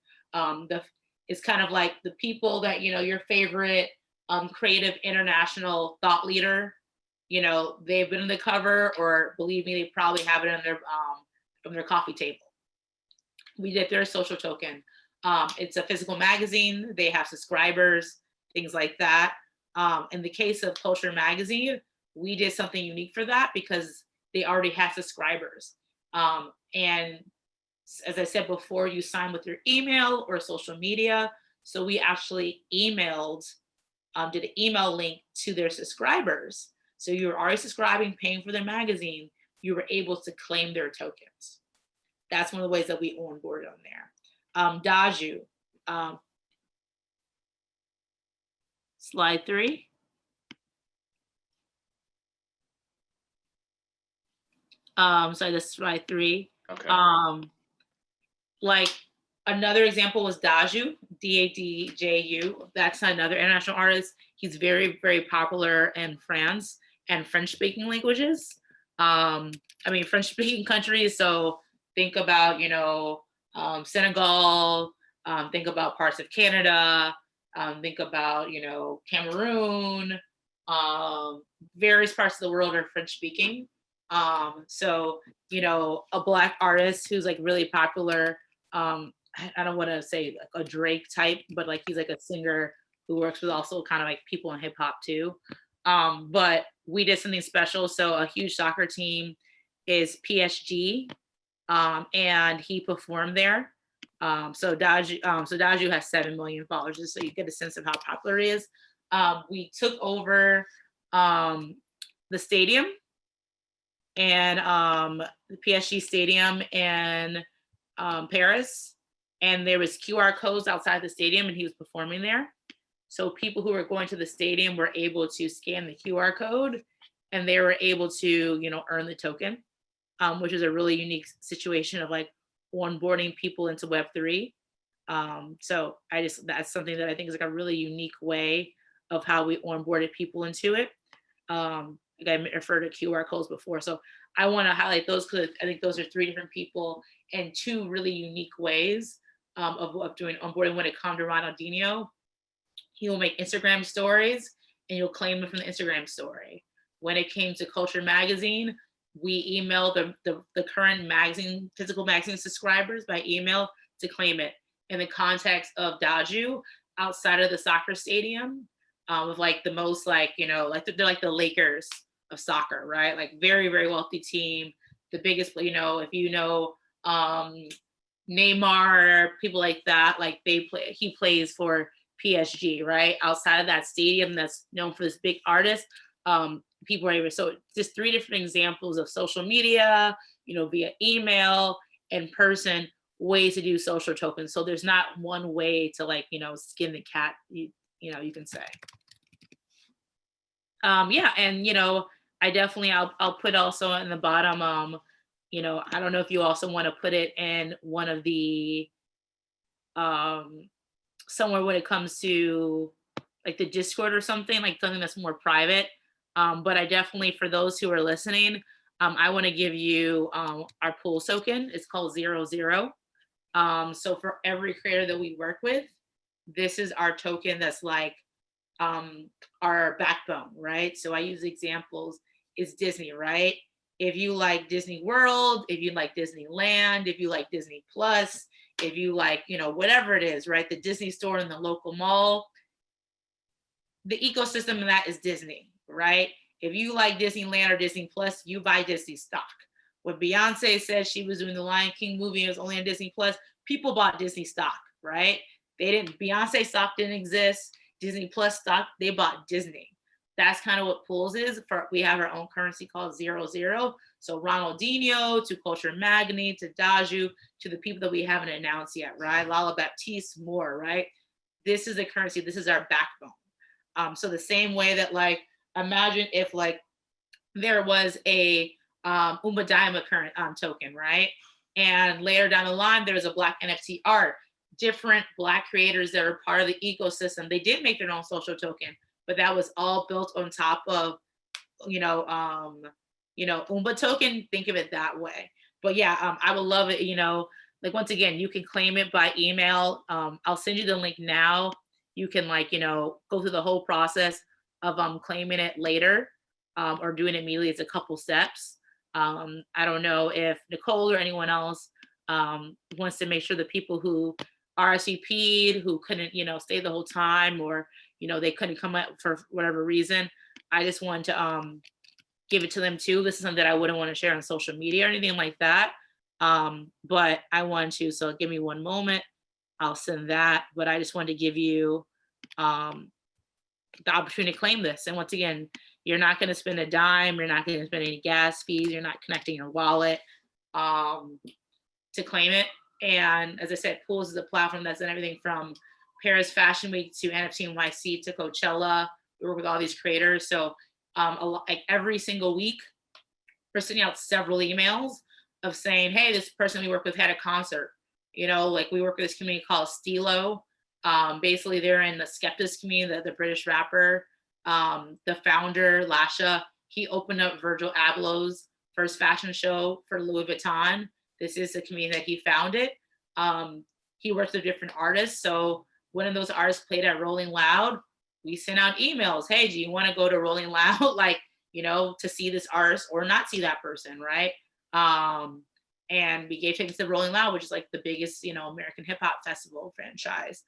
It's kind of like the people that, you know, your favorite creative international thought leader, you know, they've been on the cover, or believe me, they probably have it on their coffee table. We did their social token. It's a physical magazine. They have subscribers, things like that. In the case of Culture Magazine, we did something unique for that because they already have subscribers. And as I said before, you sign with your email or social media. So we actually did an email link to their subscribers. So you were already subscribing, paying for their magazine, you were able to claim their tokens. That's one of the ways that we onboard on there. Daju, slide 3. So that's slide 3. Okay. Like another example was Daju, Dadju. That's another international artist. He's very, very popular in France and French-speaking languages. I mean, French-speaking countries. So think about, you know, Senegal. Think about parts of Canada. Think about, you know, Cameroon. Various parts of the world are French-speaking. So, you know, a Black artist who's like really popular. I don't want to say like a Drake type, but like he's like a singer who works with also kind of like people in hip hop too. But we did something special. So a huge soccer team is PSG, and he performed there. So Daju has 7 million followers, just so you get a sense of how popular he is. We took over the stadium, and the PSG stadium in Paris, and there was QR codes outside the stadium, and he was performing there. So people who were going to the stadium were able to scan the QR code, and they were able to, you know, earn the token, which is a really unique situation of like onboarding people into Web3. So that's something that I think is like a really unique way of how we onboarded people into it. Like I referred to QR codes before. So I want to highlight those because I think those are 3 different people and 2 really unique ways of doing onboarding. When it comes to Ronaldinho, he will make Instagram stories and you'll claim it from the Instagram story. When it came to Culture Magazine, we emailed the current magazine, physical magazine subscribers by email to claim it. In the context of Daju, outside of the soccer stadium, with like the most like, you know, like they're like the Lakers of soccer, right? Like very, very wealthy team, the biggest, you know, if you know Neymar, people like that, like he plays for PSG, right? Outside of that stadium that's known for this big artist, people are able, so just 3 different examples of social media, you know, via email, in person, ways to do social tokens. So there's not one way to like, you know, skin the cat, you know, you can say. Yeah, and you know, I'll put also in the bottom, you know, I don't know if you also want to put it in one of the somewhere when it comes to like the Discord or something, like something that's more private. But I definitely, for those who are listening, I want to give you our Pools token. It's called 00. So for every creator that we work with, this is our token that's like our backbone, right? So I use examples. It's Disney, right? If you like Disney World, if you like Disneyland, if you like Disney Plus, if you like, you know, whatever it is, right? The Disney store in the local mall, the ecosystem of that is Disney, right? If you like Disneyland or Disney Plus, you buy Disney stock. When Beyonce said she was doing the Lion King movie, it was only on Disney Plus, people bought Disney stock, right? Beyonce stock didn't exist. Disney Plus stock, they bought Disney. That's kind of what Pools is. We have our own currency called 00. So Ronaldinho to Culture Magni to Daju to the people that we haven't announced yet, right? Lala Baptiste, more, right? This is the currency. This is our backbone. So the same way that, like, imagine if like there was a Umba Daima current token, right? And later down the line, there was a Black NFT art. Different Black creators that are part of the ecosystem, they did make their own social token, but that was all built on top of, Umba token. Think of it that way. But yeah, I would love it. Like, once again, you can claim it by email. I'll send you the link now. You can go through the whole process of claiming it later or doing it immediately. It's a couple steps. I don't know if Nicole or anyone else wants to make sure the people who RSVP'd, who couldn't, stay the whole time, or, they couldn't come up for whatever reason. I just wanted to give it to them too. This is something that I wouldn't want to share on social media or anything like that. But I want to, so give me one moment. I'll send that. But I just wanted to give you the opportunity to claim this. And once again, you're not going to spend a dime. You're not going to spend any gas fees. You're not connecting your wallet to claim it. And as I said, Pools is a platform that's done everything from Paris Fashion Week to NFT NYC to Coachella. We work with all these creators. So like every single week, we're sending out several emails of saying, hey, this person we work with had a concert. Like we work with this community called Stilo. Basically, they're in the Skeptis community, the British rapper. The founder, Lasha, he opened up Virgil Abloh's first fashion show for Louis Vuitton. This is the community that he founded. He works with different artists. So one of those artists played at Rolling Loud. We sent out emails. Hey, do you want to go to Rolling Loud? To see this artist or not see that person, right? And we gave tickets to Rolling Loud, which is like the biggest, American hip hop festival franchise,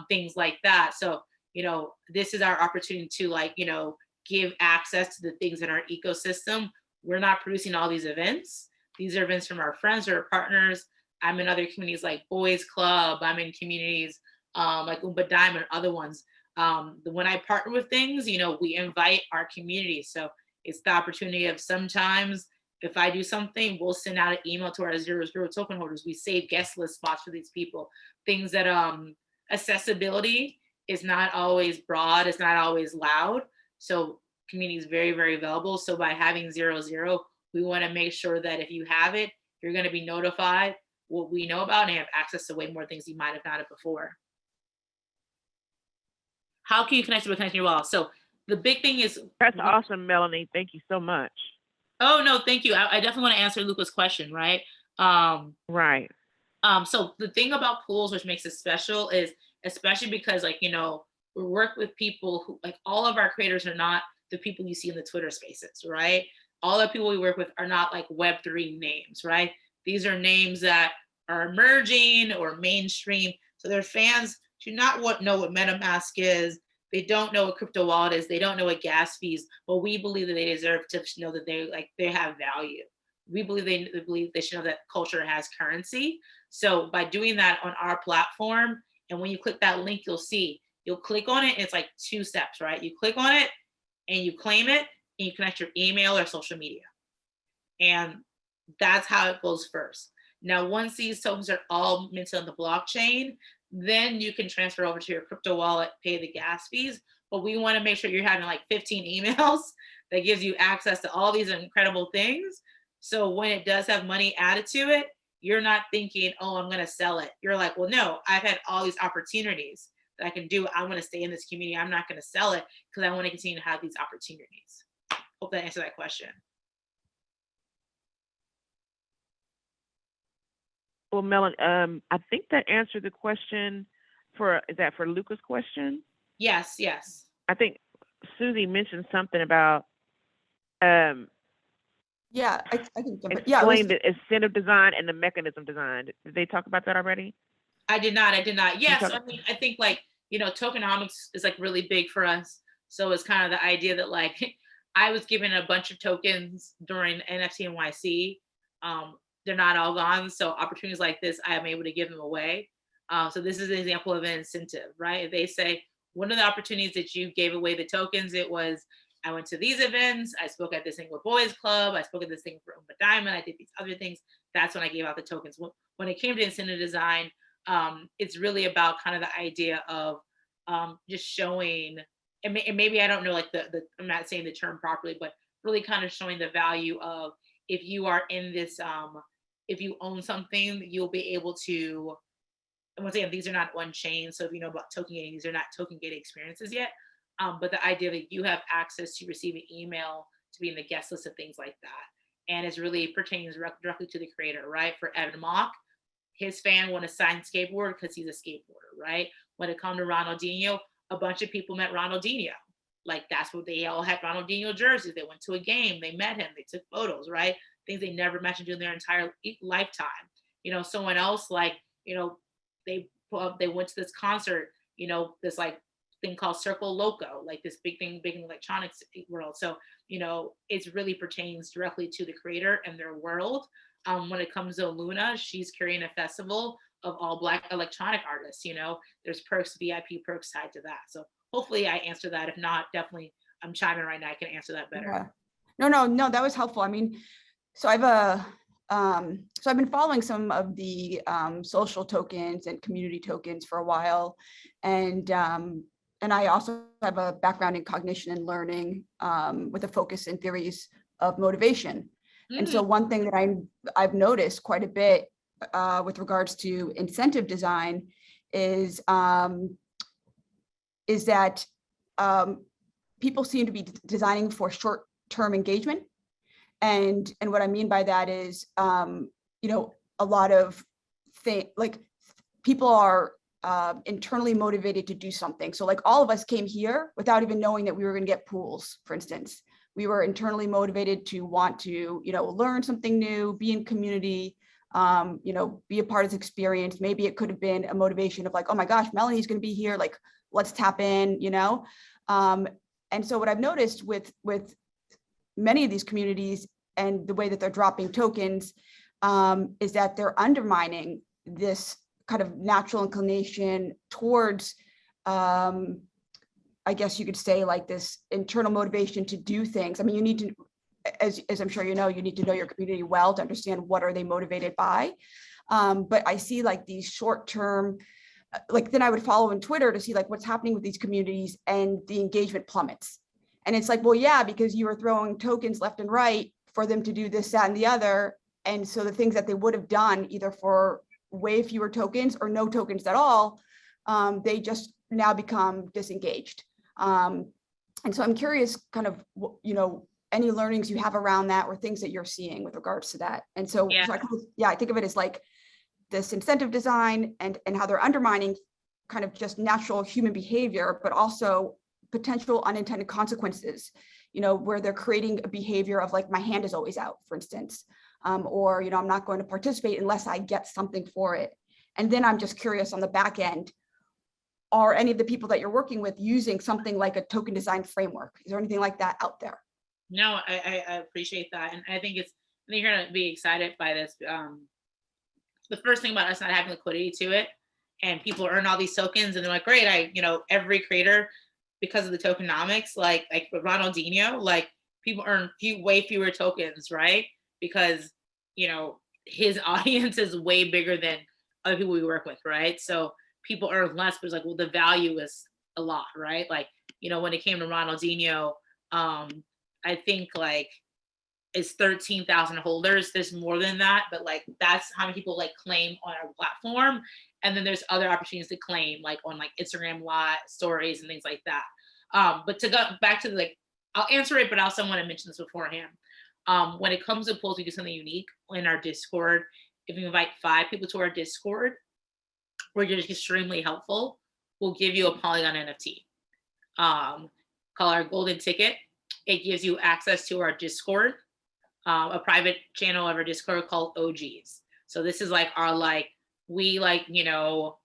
things like that. So, this is our opportunity to give access to the things in our ecosystem. We're not producing all these events. These are events from our friends or partners. I'm in other communities like Boys Club. I'm in communities like Umba Daima and other ones. When I partner with things, we invite our community. So it's the opportunity of sometimes if I do something, we'll send out an email to our 00 token holders. We save guest list spots for these people. Things that accessibility is not always broad. It's not always loud. So community is very, very available. So by having 00, we want to make sure that if you have it, you're going to be notified what we know about and have access to way more things you might have not had before. How can you connect with connecting your wallet? So the big thing is— That's awesome, Melanie. Thank you so much. Oh, no, thank you. I definitely want to answer Luca's question, right? Right. So the thing about Pools, which makes it special, is especially because we work with people who, all of our creators are not the people you see in the Twitter spaces, right? All the people we work with are not like Web3 names, right? These are names that are emerging or mainstream. So their fans do not know what MetaMask is. They don't know what crypto wallet is. They don't know what gas fees, but we believe that they deserve to know that they have value. We believe they should know that culture has currency. So by doing that on our platform, and when you click that link, you'll click on it. And it's like 2 steps, right? You click on it and you claim it and you connect your email or social media. And that's how it goes first. Now, once these tokens are all minted on the blockchain, then you can transfer over to your crypto wallet, pay the gas fees. But we want to make sure you're having like 15 emails that gives you access to all these incredible things. So when it does have money added to it, you're not thinking, oh, I'm going to sell it. You're like, well, no, I've had all these opportunities that I can do. I want to stay in this community. I'm not going to sell it because I want to continue to have these opportunities. Hope that answered that question. Well, Melanie, I think that answered the question is that for Luca's question? Yes, yes. I think Susie mentioned something about Yeah, I can jump in. explain the incentive design and the mechanism design. Did they talk about that already? I did not. Yes, talk- I mean, I think like, tokenomics is like really big for us. So it's kind of the idea that like, I was given a bunch of tokens during NFT NYC. They're not all gone. So opportunities like this, I am able to give them away. So this is an example of an incentive, right? They say, one of the opportunities that you gave away the tokens, it was, I went to these events, I spoke at this thing with Boys Club, I spoke at this thing for Umba Daima, I did these other things. That's when I gave out the tokens. When it came to incentive design, it's really about kind of the idea of just showing, and maybe I don't know, like I'm not saying the term properly, but really kind of showing the value of, if you are in this, if you own something, you'll be able to, and once again, these are not on chain. So if you know about token gating, these are not token gated experiences yet. But the idea that you have access to receive an email, to be in the guest list of things like that. And it really pertains directly to the creator, right? For Evan Mock, his fan want to sign skateboard because he's a skateboarder, right? When it comes to Ronaldinho, a bunch of people met Ronaldinho. Like that's what they all had Ronaldinho jerseys. They went to a game, they met him, they took photos, right? Things they never mentioned in their entire lifetime. Someone else like, they went to this concert, this like thing called Circle Loco, like this big thing, big in electronics world. So, it really pertains directly to the creator and their world. When it comes to Aluna, she's carrying a festival of all Black electronic artists. There's perks, VIP perks tied to that. So hopefully I answer that. If not, definitely I'm chiming right now. I can answer that better. Yeah. No, that was helpful. I mean, so I've been following some of the social tokens and community tokens for a while, and I also have a background in cognition and learning with a focus in theories of motivation. And so one thing that I've noticed quite a bit with regards to incentive design is that people seem to be designing for short-term engagement. And what I mean by that is, a lot of people are internally motivated to do something. So like all of us came here without even knowing that we were going to get pools, for instance. We were internally motivated to want to, learn something new, be in community, be a part of this experience. Maybe it could have been a motivation of like, oh my gosh, Melanie's going to be here. Like, let's tap in, And so what I've noticed with many of these communities and the way that they're dropping tokens is that they're undermining this kind of natural inclination towards, I guess you could say, like this internal motivation to do things. I mean, you need to, as I'm sure you need to know your community well to understand what are they motivated by. But I see like these short-term, then I would follow on Twitter to see like what's happening with these communities, and the engagement plummets. And it's like, well, yeah, because you were throwing tokens left and right for them to do this, that, and the other. And so the things that they would have done either for way fewer tokens or no tokens at all, they just now become disengaged. And so I'm curious kind of, any learnings you have around that or things that you're seeing with regards to that. And so, I think of it as like this incentive design and how they're undermining kind of just natural human behavior, but also potential unintended consequences, where they're creating a behavior of like, my hand is always out, for instance, or, I'm not going to participate unless I get something for it. And then I'm just curious on the back end, are any of the people that you're working with using something like a token design framework? Is there anything like that out there? No, I appreciate that. And I think you're going to be excited by this. The first thing about us not having liquidity to it, and people earn all these tokens and they're like, great, every creator, because of the tokenomics, like with Ronaldinho, like people earn way fewer tokens, right? Because, his audience is way bigger than other people we work with, right? So people earn less, but it's like, well, the value is a lot, right? Like, when it came to Ronaldinho, I think like is 13,000 holders. There's more than that, but like that's how many people like claim on our platform. And then there's other opportunities to claim like on like Instagram live stories and things like that. But to go back to like, I'll answer it, but I also want to mention this beforehand. When it comes to polls, we do something unique in our Discord. If you invite 5 people to our Discord, we're just extremely helpful. We'll give you a Polygon NFT. Call our golden ticket. It gives you access to our Discord, a private channel of our Discord called OGs. So this is like our like, we like, we tell,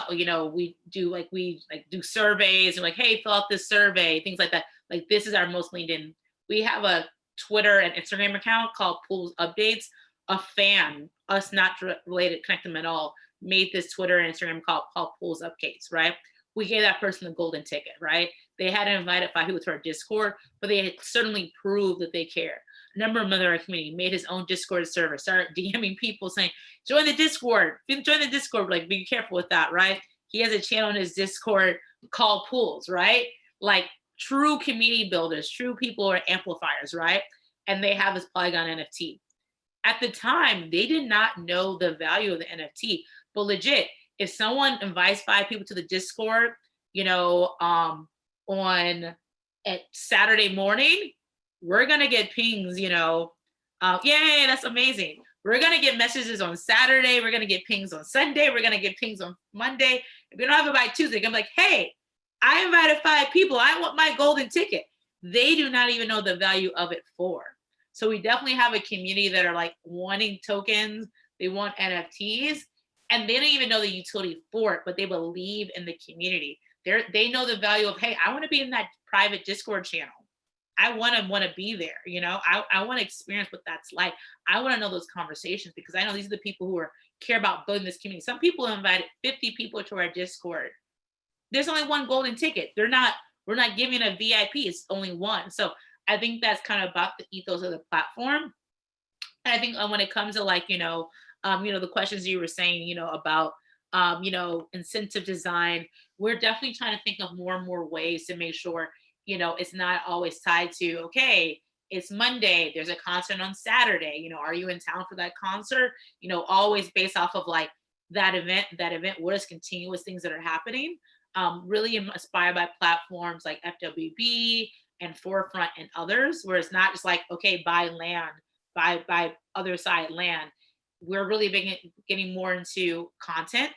we do like, we like do surveys and like, hey, fill out this survey, things like that. Like this is our most leaned in. We have a Twitter and Instagram account called Pools Updates. A fan, us not related, connect them at all, made this Twitter and Instagram called Pools Updates, right? We gave that person the golden ticket, right? They hadn't invited 5 people to our Discord, but they had certainly proved that they care. A number of members of our community made his own Discord server, started DMing people saying, join the Discord, join the Discord, like be careful with that, right? He has a channel in his Discord called Pools, right? Like true community builders, true people are amplifiers, right? And they have this Polygon NFT. At the time, they did not know the value of the NFT, but legit, if someone invites 5 people to the Discord, on at Saturday morning, we're gonna get pings, yay, that's amazing. We're gonna get messages on Saturday, we're gonna get pings on Sunday, we're gonna get pings on Monday. If we don't have it by Tuesday, I'm like, hey, I invited 5 people, I want my golden ticket. They do not even know the value of it for. So we definitely have a community that are like wanting tokens, they want NFTs, and they don't even know the utility for it, but they believe in the community. They know the value of, hey, I want to be in that private Discord channel. I want to be there, I want to experience what that's like. I want to know those conversations because I know these are the people who care about building this community. Some people invited 50 people to our Discord. There's only one golden ticket. We're not giving a VIP, it's only one. So I think that's kind of about the ethos of the platform. And I think when it comes to like, the questions you were saying, about, incentive design, we're definitely trying to think of more and more ways to make sure, it's not always tied to, okay, it's Monday, there's a concert on Saturday, are you in town for that concert? Always based off of like that event, what is continuous things that are happening, really inspired by platforms like FWB and Forefront and others, where it's not just like, okay, buy land, buy other side land. We're really getting more into content.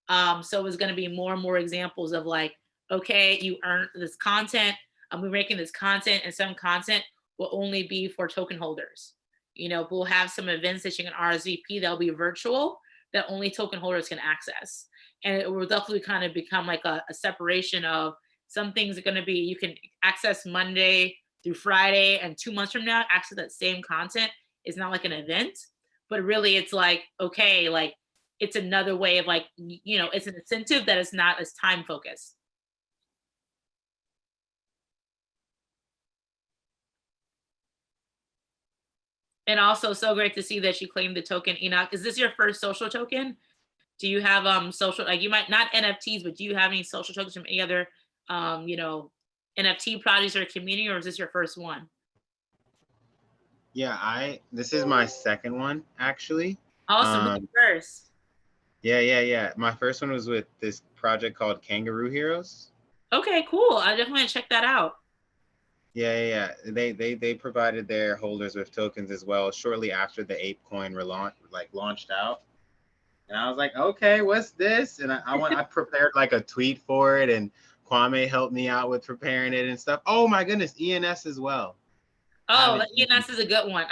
So it's going to be more and more examples of like, okay, you earn this content. We're making this content, and some content will only be for token holders. We'll have some events that you can RSVP that'll be virtual that only token holders can access. And it will definitely kind of become like a separation of some things are going to be, you can access Monday through Friday, and 2 months from now, access that same content. Is not like an event, but really it's like, okay, like it's another way of like, it's an incentive that is not as time focused. And also so great to see that you claimed the token, Enoch. Is this your first social token? Do you have social, like you might not NFTs, but do you have any social tokens from any other, NFT projects or community, or is this your first one? Yeah, this is my second one actually. Awesome. First. Yeah. My first one was with this project called Kangaroo Heroes. Okay, cool. I definitely want to check that out. Yeah. They provided their holders with tokens as well shortly after the ape coin launched out. And I was like, okay, what's this? And I prepared like a tweet for it, and Kwame helped me out with preparing it and stuff. Oh my goodness, ENS as well. Oh, ENS is a good one.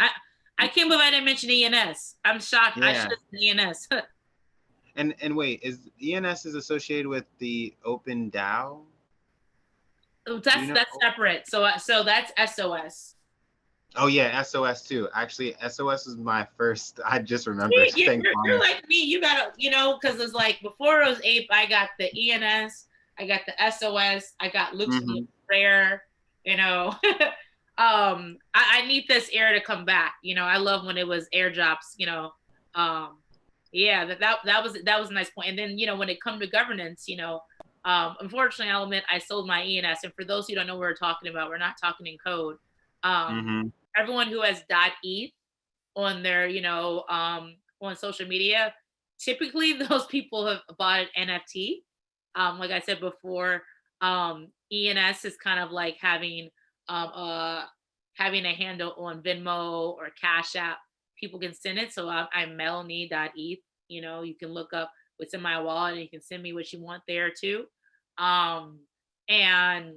I can't believe I didn't mention ENS. I'm shocked. Yeah. I should have said ENS. And wait, is ENS is associated with the Open DAO? That's separate. So that's SOS. Oh yeah, SOS too. Actually, SOS is my first. I just remembered. You're like me. You gotta, because it's like before it was Ape, I got the ENS, I got the SOS, I got Luke's Rare. I need this era to come back. I love when it was airdrops. Yeah, that was a nice point. And then when it comes to governance, unfortunately, I'll admit I sold my ENS. And for those who don't know what we're talking about, we're not talking in code. everyone who has .eth on their, on social media, typically those people have bought an NFT. Like I said before, ENS is kind of like having a handle on Venmo or Cash App. People can send it. So I'm Melanie.eth. You can look up what's in my wallet and you can send me what you want there too. And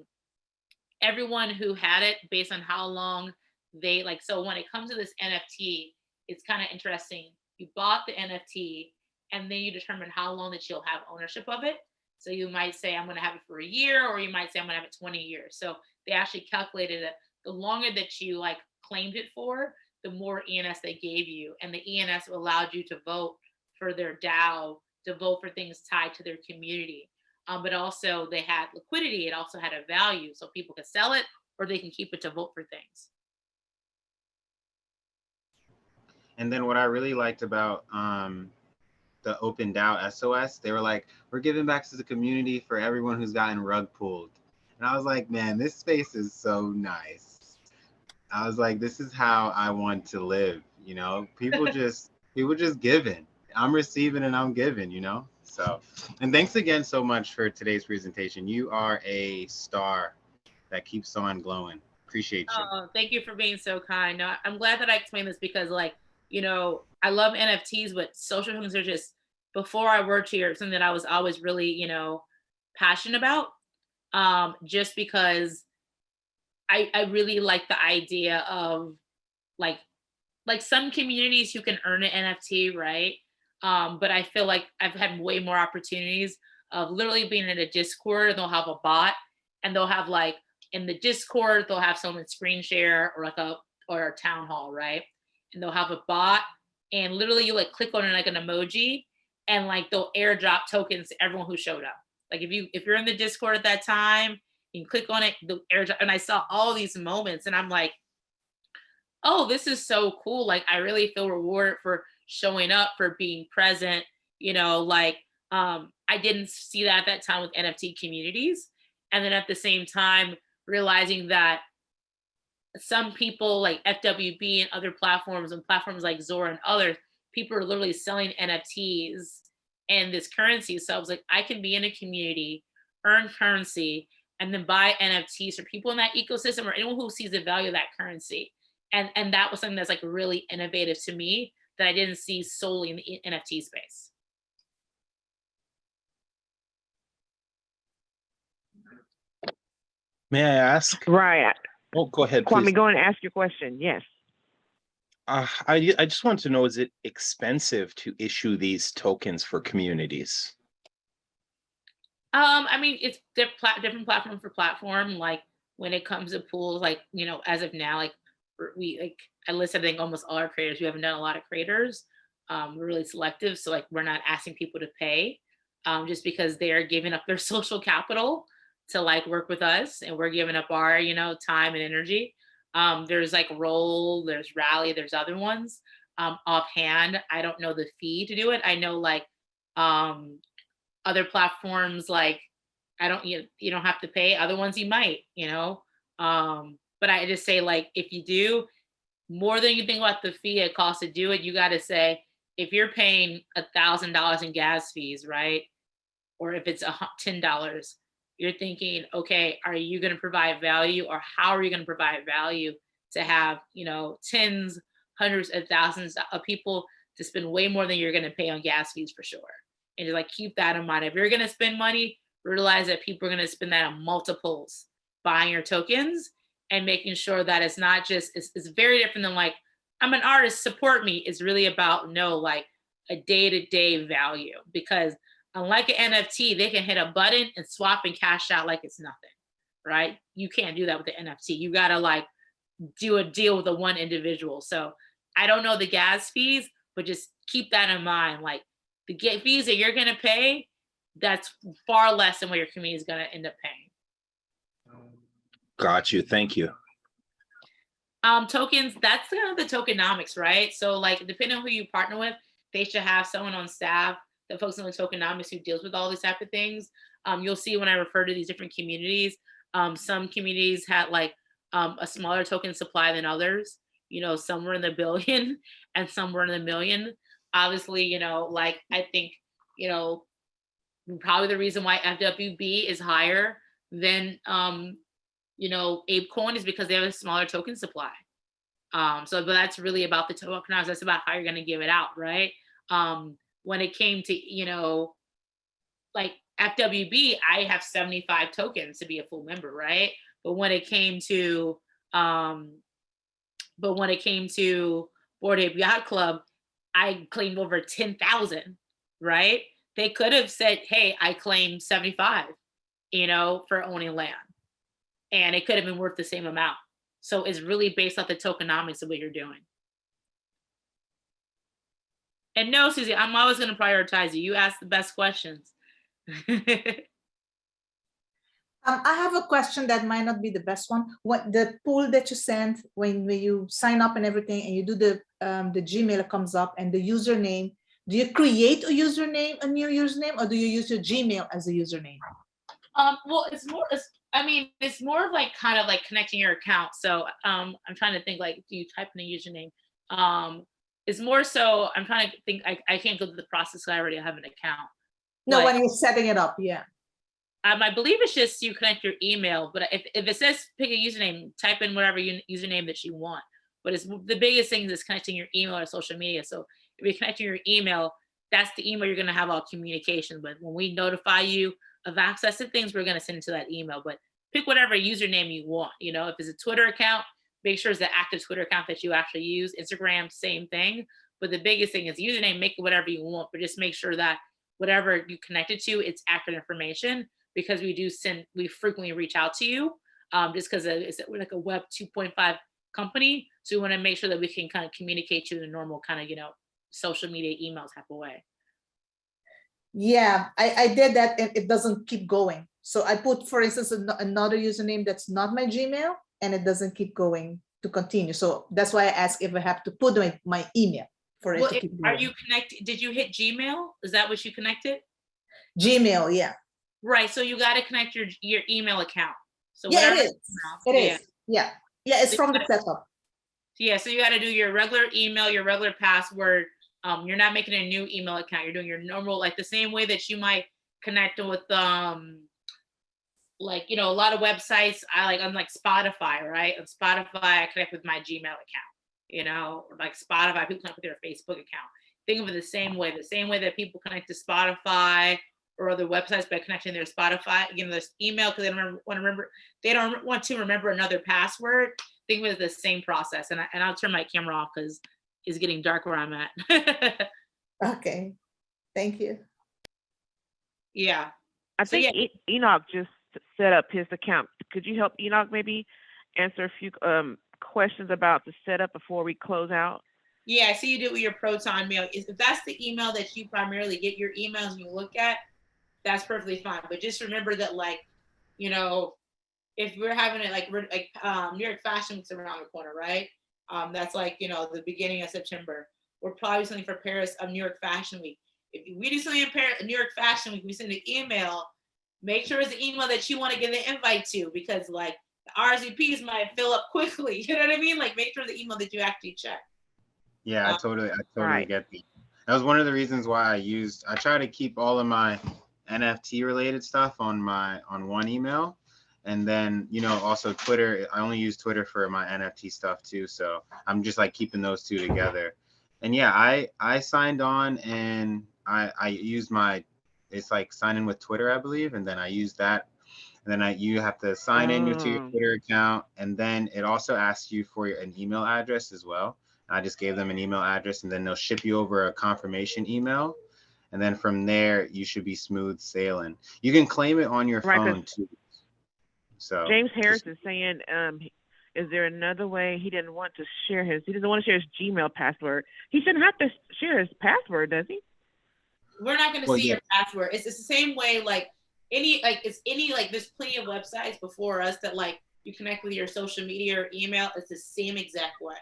everyone who had it, based on how long they like, so when it comes to this NFT, it's kind of interesting. You bought the NFT and then you determine how long that you'll have ownership of it. So you might say, I'm going to have it for a year, or you might say, I'm going to have it 20 years. So they actually calculated it. The longer that you like claimed it for, the more ENS they gave you. And the ENS allowed you to vote for their DAO, to vote for things tied to their community. But also they had liquidity. It also had a value. So people could sell it or they can keep it to vote for things. And then what I really liked about the Open DAO SOS, they were like, we're giving back to the community for everyone who's gotten rug pulled. And I was like, man, this space is so nice. I was like, this is how I want to live, people just giving. I'm receiving and I'm giving, So, and thanks again so much for today's presentation. You are a star that keeps on glowing. Appreciate you. Oh, thank you for being so kind. No, I'm glad that I explained this because I love NFTs, but social tokens are just, before I worked here, something that I was always really, passionate about. Just because I really like the idea of like some communities you can earn an NFT, right? But I feel like I've had way more opportunities of literally being in a Discord, and they'll have a bot, and they'll have like in the Discord, they'll have someone screen share or or a town hall, right? And they'll have a bot, and literally you like click on it like an emoji, and like they'll airdrop tokens to everyone who showed up. Like if you're in the Discord at that time, you can click on it, the airdrop. And I saw all these moments, and I'm like, oh, this is so cool. Like I really feel rewarded for showing up, for being present. I didn't see that at that time with NFT communities. And then at the same time, realizing that some people like FWB and other platforms, and platforms like Zora and others, people are literally selling NFTs and this currency. So I was like, I can be in a community, earn currency, and then buy NFTs for people in that ecosystem or anyone who sees the value of that currency. And that was something that's like really innovative to me that I didn't see solely in the NFT space. May I ask? Right. Oh, go ahead, Kwame, please. go and ask your question. Yes. I just want to know, is it expensive to issue these tokens for communities? I mean, it's different platform for platform. Like when it comes to pools, like, as of now, like I listed, I think almost all our creators. We haven't done a lot of creators. We're really selective. So like, we're not asking people to pay just because they are giving up their social capital to like work with us, and we're giving up our, time and energy. There's like Roll, there's Rally, there's other ones. Offhand, I don't know the fee to do it. I know like other platforms, like you don't have to pay. Other ones you might, but I just say, like, if you do more than you think about the fee it costs to do it, you got to say, if you're paying $1,000 in gas fees, right? Or if it's $10, you're thinking, okay, are you going to provide value, or how are you going to provide value to have, tens, hundreds of thousands of people to spend way more than you're going to pay on gas fees for sure. And just like, keep that in mind. If you're going to spend money, realize that people are going to spend that on multiples buying your tokens, and making sure that it's not just, it's very different than like, I'm an artist, support me. It's really about like a day-to-day value, because unlike an NFT, they can hit a button and swap and cash out like it's nothing, right? You can't do that with the NFT. You got to like do a deal with the one individual. So I don't know the gas fees, but just keep that in mind. Like the fees that you're going to pay, that's far less than what your community is going to end up paying. Got you. Thank you. Tokens, that's kind of the tokenomics, right? So like, depending on who you partner with, they should have someone on staff that focuses on tokenomics who deals with all these type of things. You'll see when I refer to these different communities, some communities had like a smaller token supply than others. somewhere in the billion and somewhere in the million. Obviously, like I think, probably the reason why FWB is higher than ApeCoin is because they have a smaller token supply. But that's really about the tokenize. That's about how you're going to give it out, right? When it came to, like FWB, I have 75 tokens to be a full member, right? But when it came to Bored Ape Yacht Club, I claimed over 10,000, right? They could have said, hey, I claimed 75, for owning land. And it could have been worth the same amount. So it's really based off the tokenomics of what you're doing. And no, Susie, I'm always going to prioritize you. You ask the best questions. I have a question that might not be the best one. What the pool that you sent when you sign up and everything, and you do the Gmail comes up and the username. Do you create a username, a new username, or do you use your Gmail as a username? Well, it's more of like kind of like connecting your account. So I'm trying to think, like, do you type in a username? It's more so I'm trying to think. I can't go through the process because I already have an account. No, when you're setting it up, yeah. I believe it's just you connect your email, but if it says pick a username, type in whatever username that you want. But it's the biggest thing is connecting your email or social media. So if you're connecting your email, that's the email you're going to have all communication with. When we notify you of access to things, we're going to send it to that email. But pick whatever username you want. If it's a Twitter account, make sure it's the active Twitter account that you actually use. Instagram, same thing. But the biggest thing is username, make it whatever you want, but just make sure that whatever you connected to, it's accurate information, because we frequently reach out to you just because we're like a Web 2.5 company. So we want to make sure that we can kind of communicate to you in a normal kind of, social media email type of way. Yeah, I did that and it doesn't keep going. So I put, for instance, another username that's not my Gmail and it doesn't keep going to continue. So that's why I asked if I have to put my email for it to keep going. Are you connected? Did you hit Gmail? Is that what you connected? Gmail, yeah. Right. So you got to connect your email account. So yeah, it is. It is. Yeah. Yeah, it's from the setup. Yeah, so you got to do your regular email, your regular password. You're not making a new email account. You're doing your normal, like the same way that you might connect with like, a lot of websites. On like Spotify, right? On Spotify, I connect with my Gmail account, or like Spotify, people connect with their Facebook account. Think of it the same way that people connect to Spotify or other websites by connecting their Spotify, this email, because they don't want to remember another password. Think of it as the same process. And I'll turn my camera off because it's getting dark where I'm at. Okay, thank you. Yeah. I think Enoch just set up his account. Could you help Enoch maybe answer a few questions about the setup before we close out? Yeah, I see you do it with your Proton mail. If that's the email that you primarily get your emails and you look at, that's perfectly fine. But just remember that, like, if we're having it like New York Fashion Week's around the corner, right? That's like, the beginning of September. We're probably something for Paris of New York Fashion Week. If we do something in Paris, New York Fashion Week, we send an email. Make sure it's the email that you want to get the invite to, because like the RSVPs might fill up quickly. You know what I mean? Like, make sure the email that you actually check. Yeah, I totally get the. That was one of the reasons why I try to keep all of my NFT related stuff on one email. And then, also Twitter, I only use Twitter for my NFT stuff too. So I'm just like keeping those two together. And yeah, I signed on and I used it's like sign in with Twitter, I believe. And then I use that. And then you have to sign in to your Twitter account. And then it also asks you for an email address as well. I just gave them an email address, and then they'll ship you over a confirmation email. And then from there, you should be smooth sailing. You can claim it on your phone too. So James Harris is saying, is there another way? He doesn't want to share his Gmail password. He shouldn't have to share his password, does he? We're not going to see your password. It's the same way, there's plenty of websites before us that like you connect with your social media or email. It's the same exact way.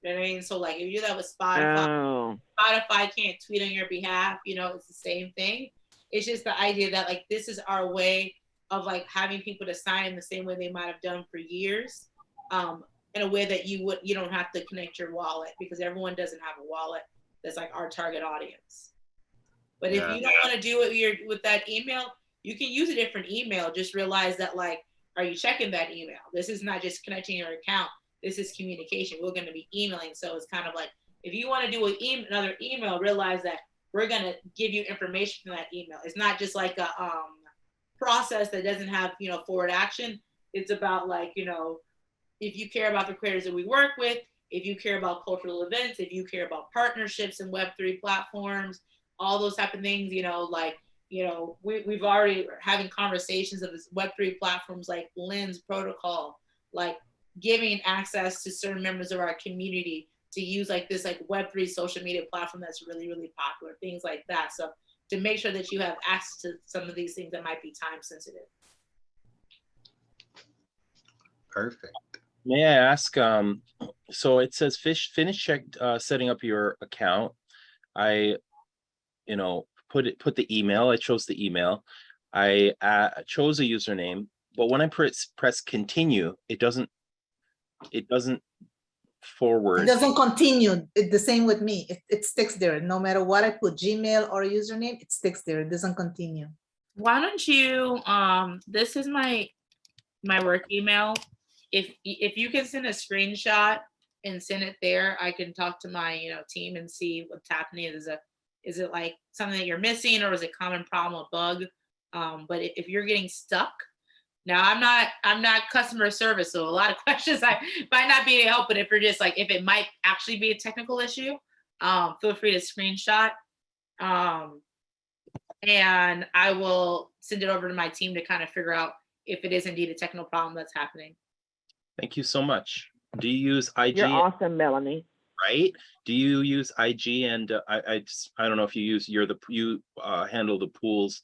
You know what I mean? So like if you do that with Spotify, Spotify can't tweet on your behalf. It's the same thing. It's just the idea that like this is our way of like having people to sign in the same way they might have done for years. in a way that you don't have to connect your wallet, because everyone doesn't have a wallet that's like our target audience. But if you don't want to do it with that email, you can use a different email. Just realize that, like, are you checking that email? This is not just connecting your account. This is communication. We're going to be emailing. So it's kind of like, if you want to do another email, realize that we're going to give you information from that email. It's not just like a process that doesn't have, forward action. It's about, like, if you care about the creators that we work with, if you care about cultural events, if you care about partnerships and Web3 platforms, all those type of things, we've already having conversations of this Web3 platforms like Lens Protocol, like giving access to certain members of our community to use like this like Web3 social media platform that's really, really popular, things like that. So to make sure that you have access to some of these things that might be time sensitive. Perfect. May I ask, so it says finish setting up your account. I, put the email, I chose the email. I chose a username, but when I press continue, it doesn't forward. It doesn't continue. It's the same with me. It sticks there. No matter what I put, Gmail or username, it sticks there. It doesn't continue. Why don't you, this is my work email. If you can send a screenshot and send it there, I can talk to my team and see what's happening. Is it like something that you're missing, or is it a common problem, a bug? But if you're getting stuck, now I'm not customer service, so a lot of questions I might not be able to help. But if you're just like, if it might actually be a technical issue, feel free to screenshot, and I will send it over to my team to kind of figure out if it is indeed a technical problem that's happening. Thank you so much. Do you use IG? You're awesome, Melanie. Right? Do you use IG? And I don't know if you handle the pool's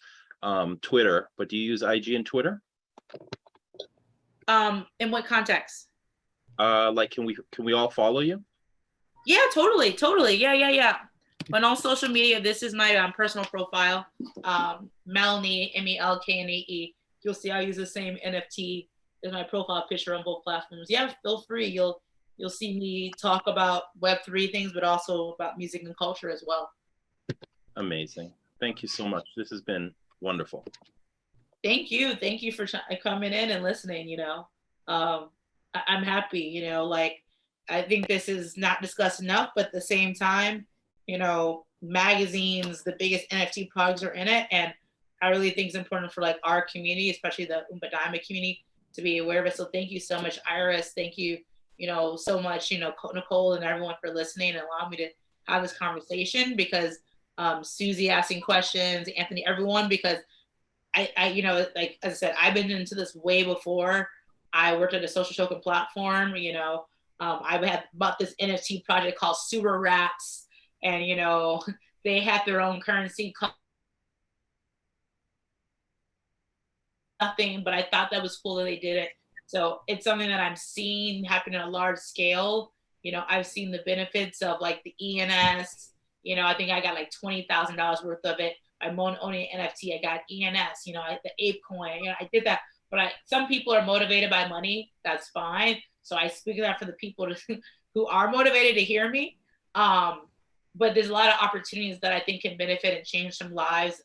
Twitter, but do you use IG and Twitter? In what context? Like, can we all follow you? Yeah, totally. Yeah. But on social media, this is my personal profile, Melanie MELKNAE. You'll see I use the same NFT as my profile picture on both platforms. Yeah, feel free. You'll see me talk about Web3 things, but also about music and culture as well. Amazing. Thank you so much. This has been wonderful. Thank you for coming in and listening. I'm happy. Like, I think this is not discussed enough, but at the same time, magazines, the biggest NFT products are in it, and I really think it's important for like our community, especially the Umba Daima community, to be aware of it. So thank you so much, Iris. Thank you, so much, Nicole and everyone for listening and allowing me to have this conversation, because Susie asking questions, Anthony, everyone, because I like, as I said, I've been into this way before. I worked at a social token platform, I had bought this NFT project called Sewer Rats, and, they had their own currency called nothing, but I thought that was cool that they did it. So it's something that I'm seeing happen on a large scale. I've seen the benefits of like the ENS. I think I got like $20,000 worth of it. I'm owning an NFT. I got ENS, the ape coin. I did that. But some people are motivated by money. That's fine. So I speak of that for the people who are motivated to hear me. But there's a lot of opportunities that I think can benefit and change some lives,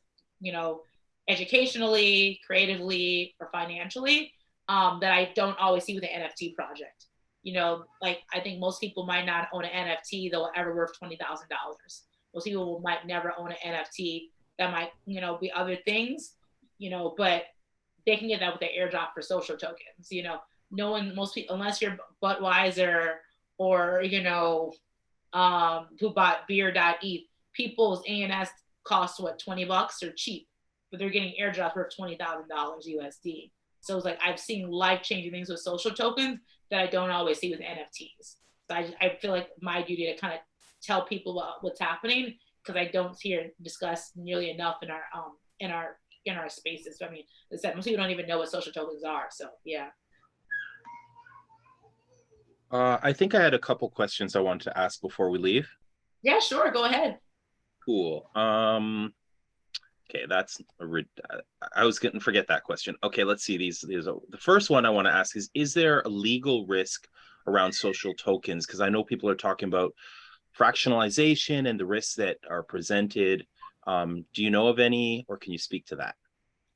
educationally, creatively, or financially, that I don't always see with an NFT project. Like, I think most people might not own an NFT that will ever worth $20,000. Most people might never own an NFT that might, be other things, but they can get that with the airdrop for social tokens. Most people, unless you're Budweiser or, who bought beer.eth, people's ANS costs what, $20? They're cheap, but they're getting airdrop for $20,000 USD. So it's like, I've seen life-changing things with social tokens that I don't always see with NFTs. So I feel like my duty to kind of tell people what's happening, because I don't hear it discussed nearly enough in our spaces. So, I mean, as I said, most people don't even know what social tokens are. So yeah. I think I had a couple questions I wanted to ask before we leave. Yeah, sure. Go ahead. Cool. Okay, I was going to forget that question. Okay, let's see. These the first one I want to ask is there a legal risk around social tokens? Because I know people are talking about fractionalization and the risks that are presented. Do you know of any, or can you speak to that?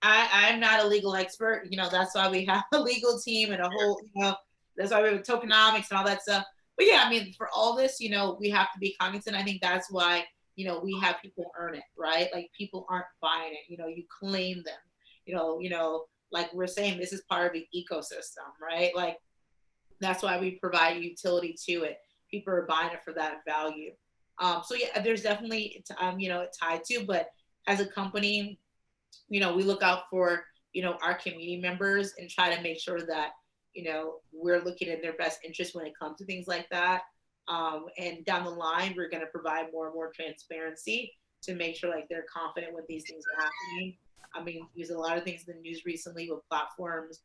I'm not a legal expert. That's why we have a legal team and a whole, that's why we have tokenomics and all that stuff. But yeah, I mean, for all this, we have to be cognizant. I think that's why, we have people earn it, right? Like people aren't buying it, you claim them, like we're saying, this is part of the ecosystem, right? Like that's why we provide utility to it. People are buying it for that value. So yeah, there's definitely, tied to, but as a company, we look out for, our community members and try to make sure that, we're looking at their best interest when it comes to things like that. And down the line, we're going to provide more and more transparency to make sure like they're confident when these things are happening. I mean, there's a lot of things in the news recently with platforms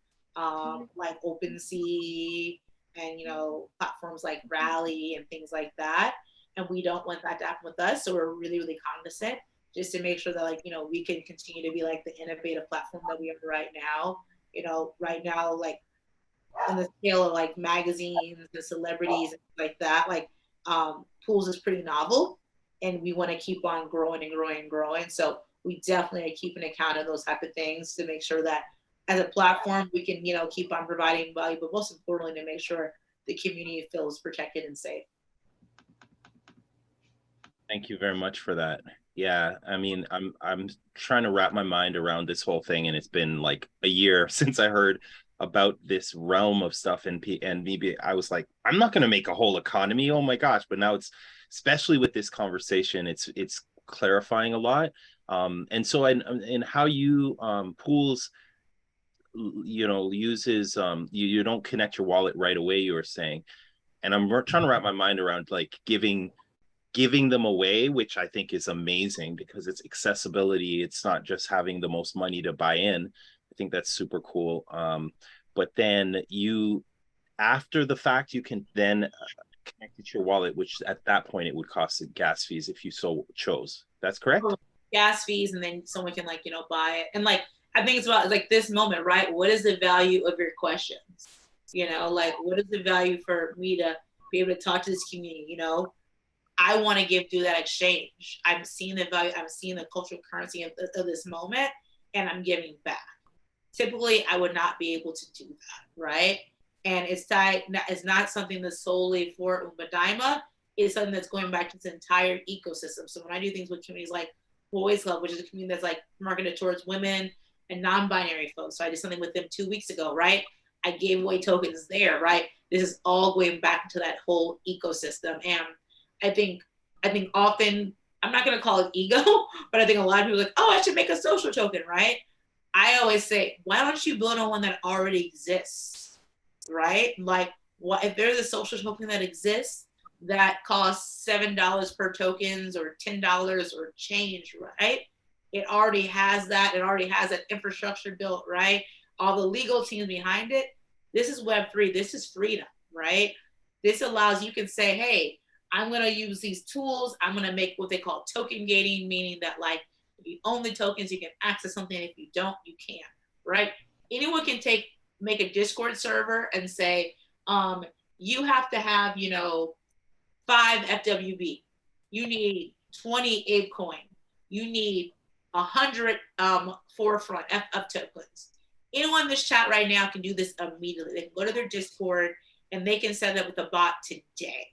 like OpenSea and, platforms like Rally and things like that. And we don't want that to happen with us. So we're really, really cognizant just to make sure that like, we can continue to be like the innovative platform that we are right now. Right now, like on the scale of like magazines and celebrities and like that, like Pools is pretty novel and we want to keep on growing and growing and growing. So we definitely are keeping account of those type of things to make sure that as a platform, we can, keep on providing value, but most importantly, to make sure the community feels protected and safe. Thank you very much for that. Yeah, I mean, I'm trying to wrap my mind around this whole thing, and it's been like a year since I heard about this realm of stuff, and maybe I was like, I'm not going to make a whole economy. Oh my gosh! But now it's, especially with this conversation, it's clarifying a lot. And so, and how you Pools, uses you don't connect your wallet right away, you were saying, and I'm trying to wrap my mind around like giving them away, which I think is amazing because it's accessibility. It's not just having the most money to buy in. I think that's super cool. But then after the fact, you can then connect it to your wallet, which at that point it would cost gas fees if you so chose. That's correct? Gas fees, and then someone can like, buy it. And like, I think it's about like this moment, right? What is the value of your questions? Like what is the value for me to be able to talk to this community? I want to do that exchange. I'm seeing the value, I'm seeing the cultural currency of this moment, and I'm giving back. Typically, I would not be able to do that, right? And it's not something that's solely for Umba Daima. It's something that's going back to this entire ecosystem. So when I do things with communities like Boys Club, which is a community that's like marketed towards women and non-binary folks. So I did something with them 2 weeks ago, right? I gave away tokens there, right? This is all going back to that whole ecosystem. And I think often, I'm not going to call it ego, but I think a lot of people are like, oh, I should make a social token, right? I always say, why don't you build on one that already exists, right? Like, if there's a social token that exists that costs $7 per tokens or $10 or change, right? It already has that. It already has that infrastructure built, right? All the legal teams behind it. This is Web3. This is freedom, right? This allows, you can say, hey, I'm going to use these tools. I'm going to make what they call token gating, meaning that like if you own the tokens, you can access something. If you don't, you can't, right? Anyone can make a Discord server and say, you have to have, 5 FWB. You need 20 ApeCoin. You need 100 forefront F tokens. Anyone in this chat right now can do this immediately. They can go to their Discord and they can set up with a bot today.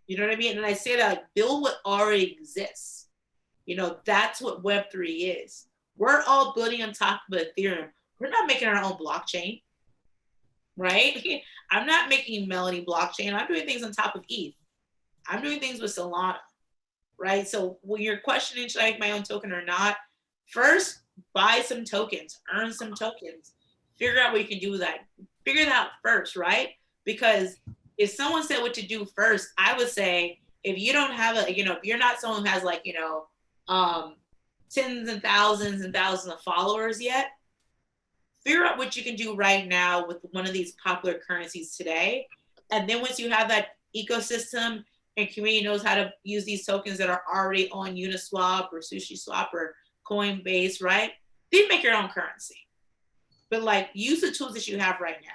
You know what I mean? And I say that like, build what already exists. That's what Web3 is. We're all building on top of Ethereum. We're not making our own blockchain, right? I'm not making Melanie blockchain. I'm doing things on top of ETH. I'm doing things with Solana, right? So when you're questioning, should I make my own token or not? First, buy some tokens, earn some tokens, figure out what you can do with that. Figure it out first, right? Because if someone said what to do first, I would say, if you don't have if you're not someone who has like, tens and thousands of followers yet, figure out what you can do right now with one of these popular currencies today. And then once you have that ecosystem and community knows how to use these tokens that are already on Uniswap or SushiSwap or Coinbase, right? Then make your own currency. But like, use the tools that you have right now.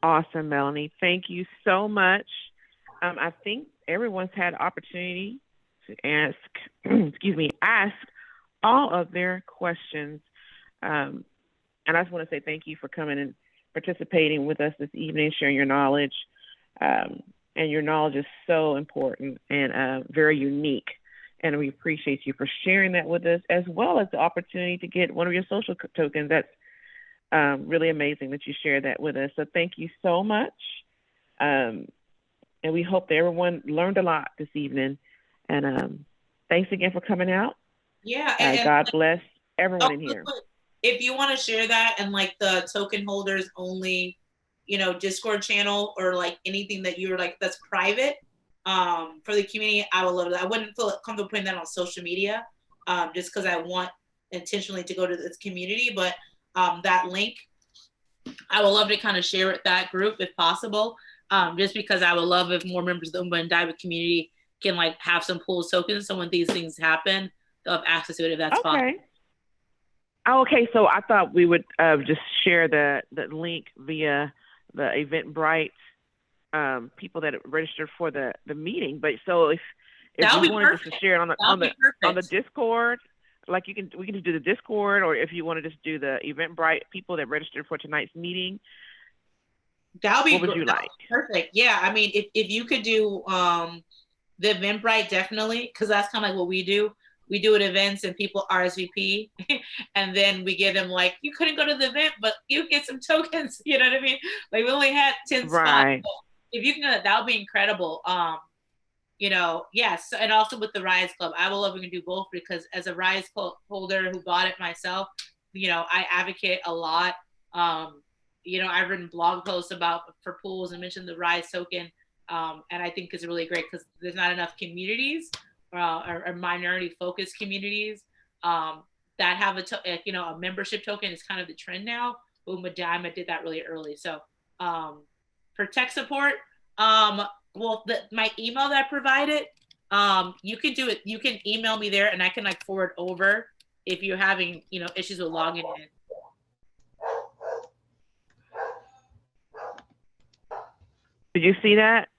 Awesome, Melanie. Thank you so much. I think everyone's had opportunity to ask, ask all of their questions. And I just want to say thank you for coming and participating with us this evening, sharing your knowledge. And your knowledge is so important and very unique. And we appreciate you for sharing that with us, as well as the opportunity to get one of your social tokens. That's really amazing that you shared that with us. So thank you so much. And we hope that everyone learned a lot this evening. And thanks again for coming out. Yeah. And God bless everyone in here. If you want to share that and like the token holders only, you know, Discord channel or like anything that you're like, that's private for the community, I would love that. I wouldn't feel comfortable putting that on social media just because I want intentionally to go to this community. But that link, I would love to kind of share with that group if possible, just because I would love if more members of the Umba Daima community can like have some pools tokens. So when these things happen, they'll have access to it if that's possible. Okay, so I thought we would just share the link via the Eventbrite people that registered for the meeting. But so if you wanted just to share it on the Discord, like we can just do the Discord, or if you want to just do the Eventbrite people that registered for tonight's meeting, what would you like? Perfect. Yeah, I mean, if you could do the Eventbrite, definitely, because that's kind of like what we do. We do at events and people RSVP, and then we give them like, you couldn't go to the event, but you get some tokens. You know what I mean? Like we only had 10 spots. So if you can, that would be incredible. You know, yes, and also with the Rise Club, I will love we can do both, because as a Rise Club holder who bought it myself, you know, I advocate a lot. You know, I've written blog posts for pools and mentioned the Rise token, and I think it's really great because there's not enough communities or minority focused communities that have a membership token is kind of the trend now. Umba Daima did that really early. So for tech support, my email that I provided, you can do it. You can email me there and I can like forward over if you're having, you know, issues with logging in. Did you see that,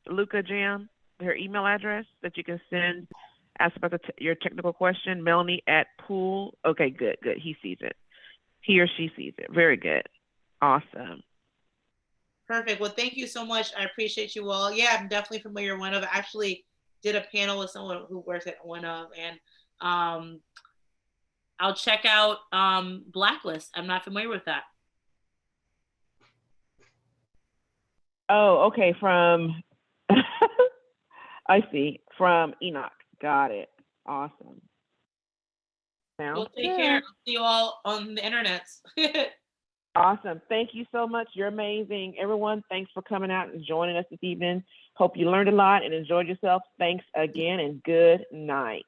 Luca Jam? Her email address that you can ask about your technical question, Melanie at pool. Okay, good. He sees it. He or she sees it. Very good. Awesome. Perfect. Well, thank you so much. I appreciate you all. Yeah, I'm definitely familiar with One Of. I actually did a panel with someone who works at One Of, and I'll check out Blacklist. I'm not familiar with that. Oh, okay. From I see. From Enoch. Got it. Awesome. Well, take care. I'll see you all on the internet. Awesome. Thank you so much. You're amazing. Everyone, thanks for coming out and joining us this evening. Hope you learned a lot and enjoyed yourself. Thanks again and good night.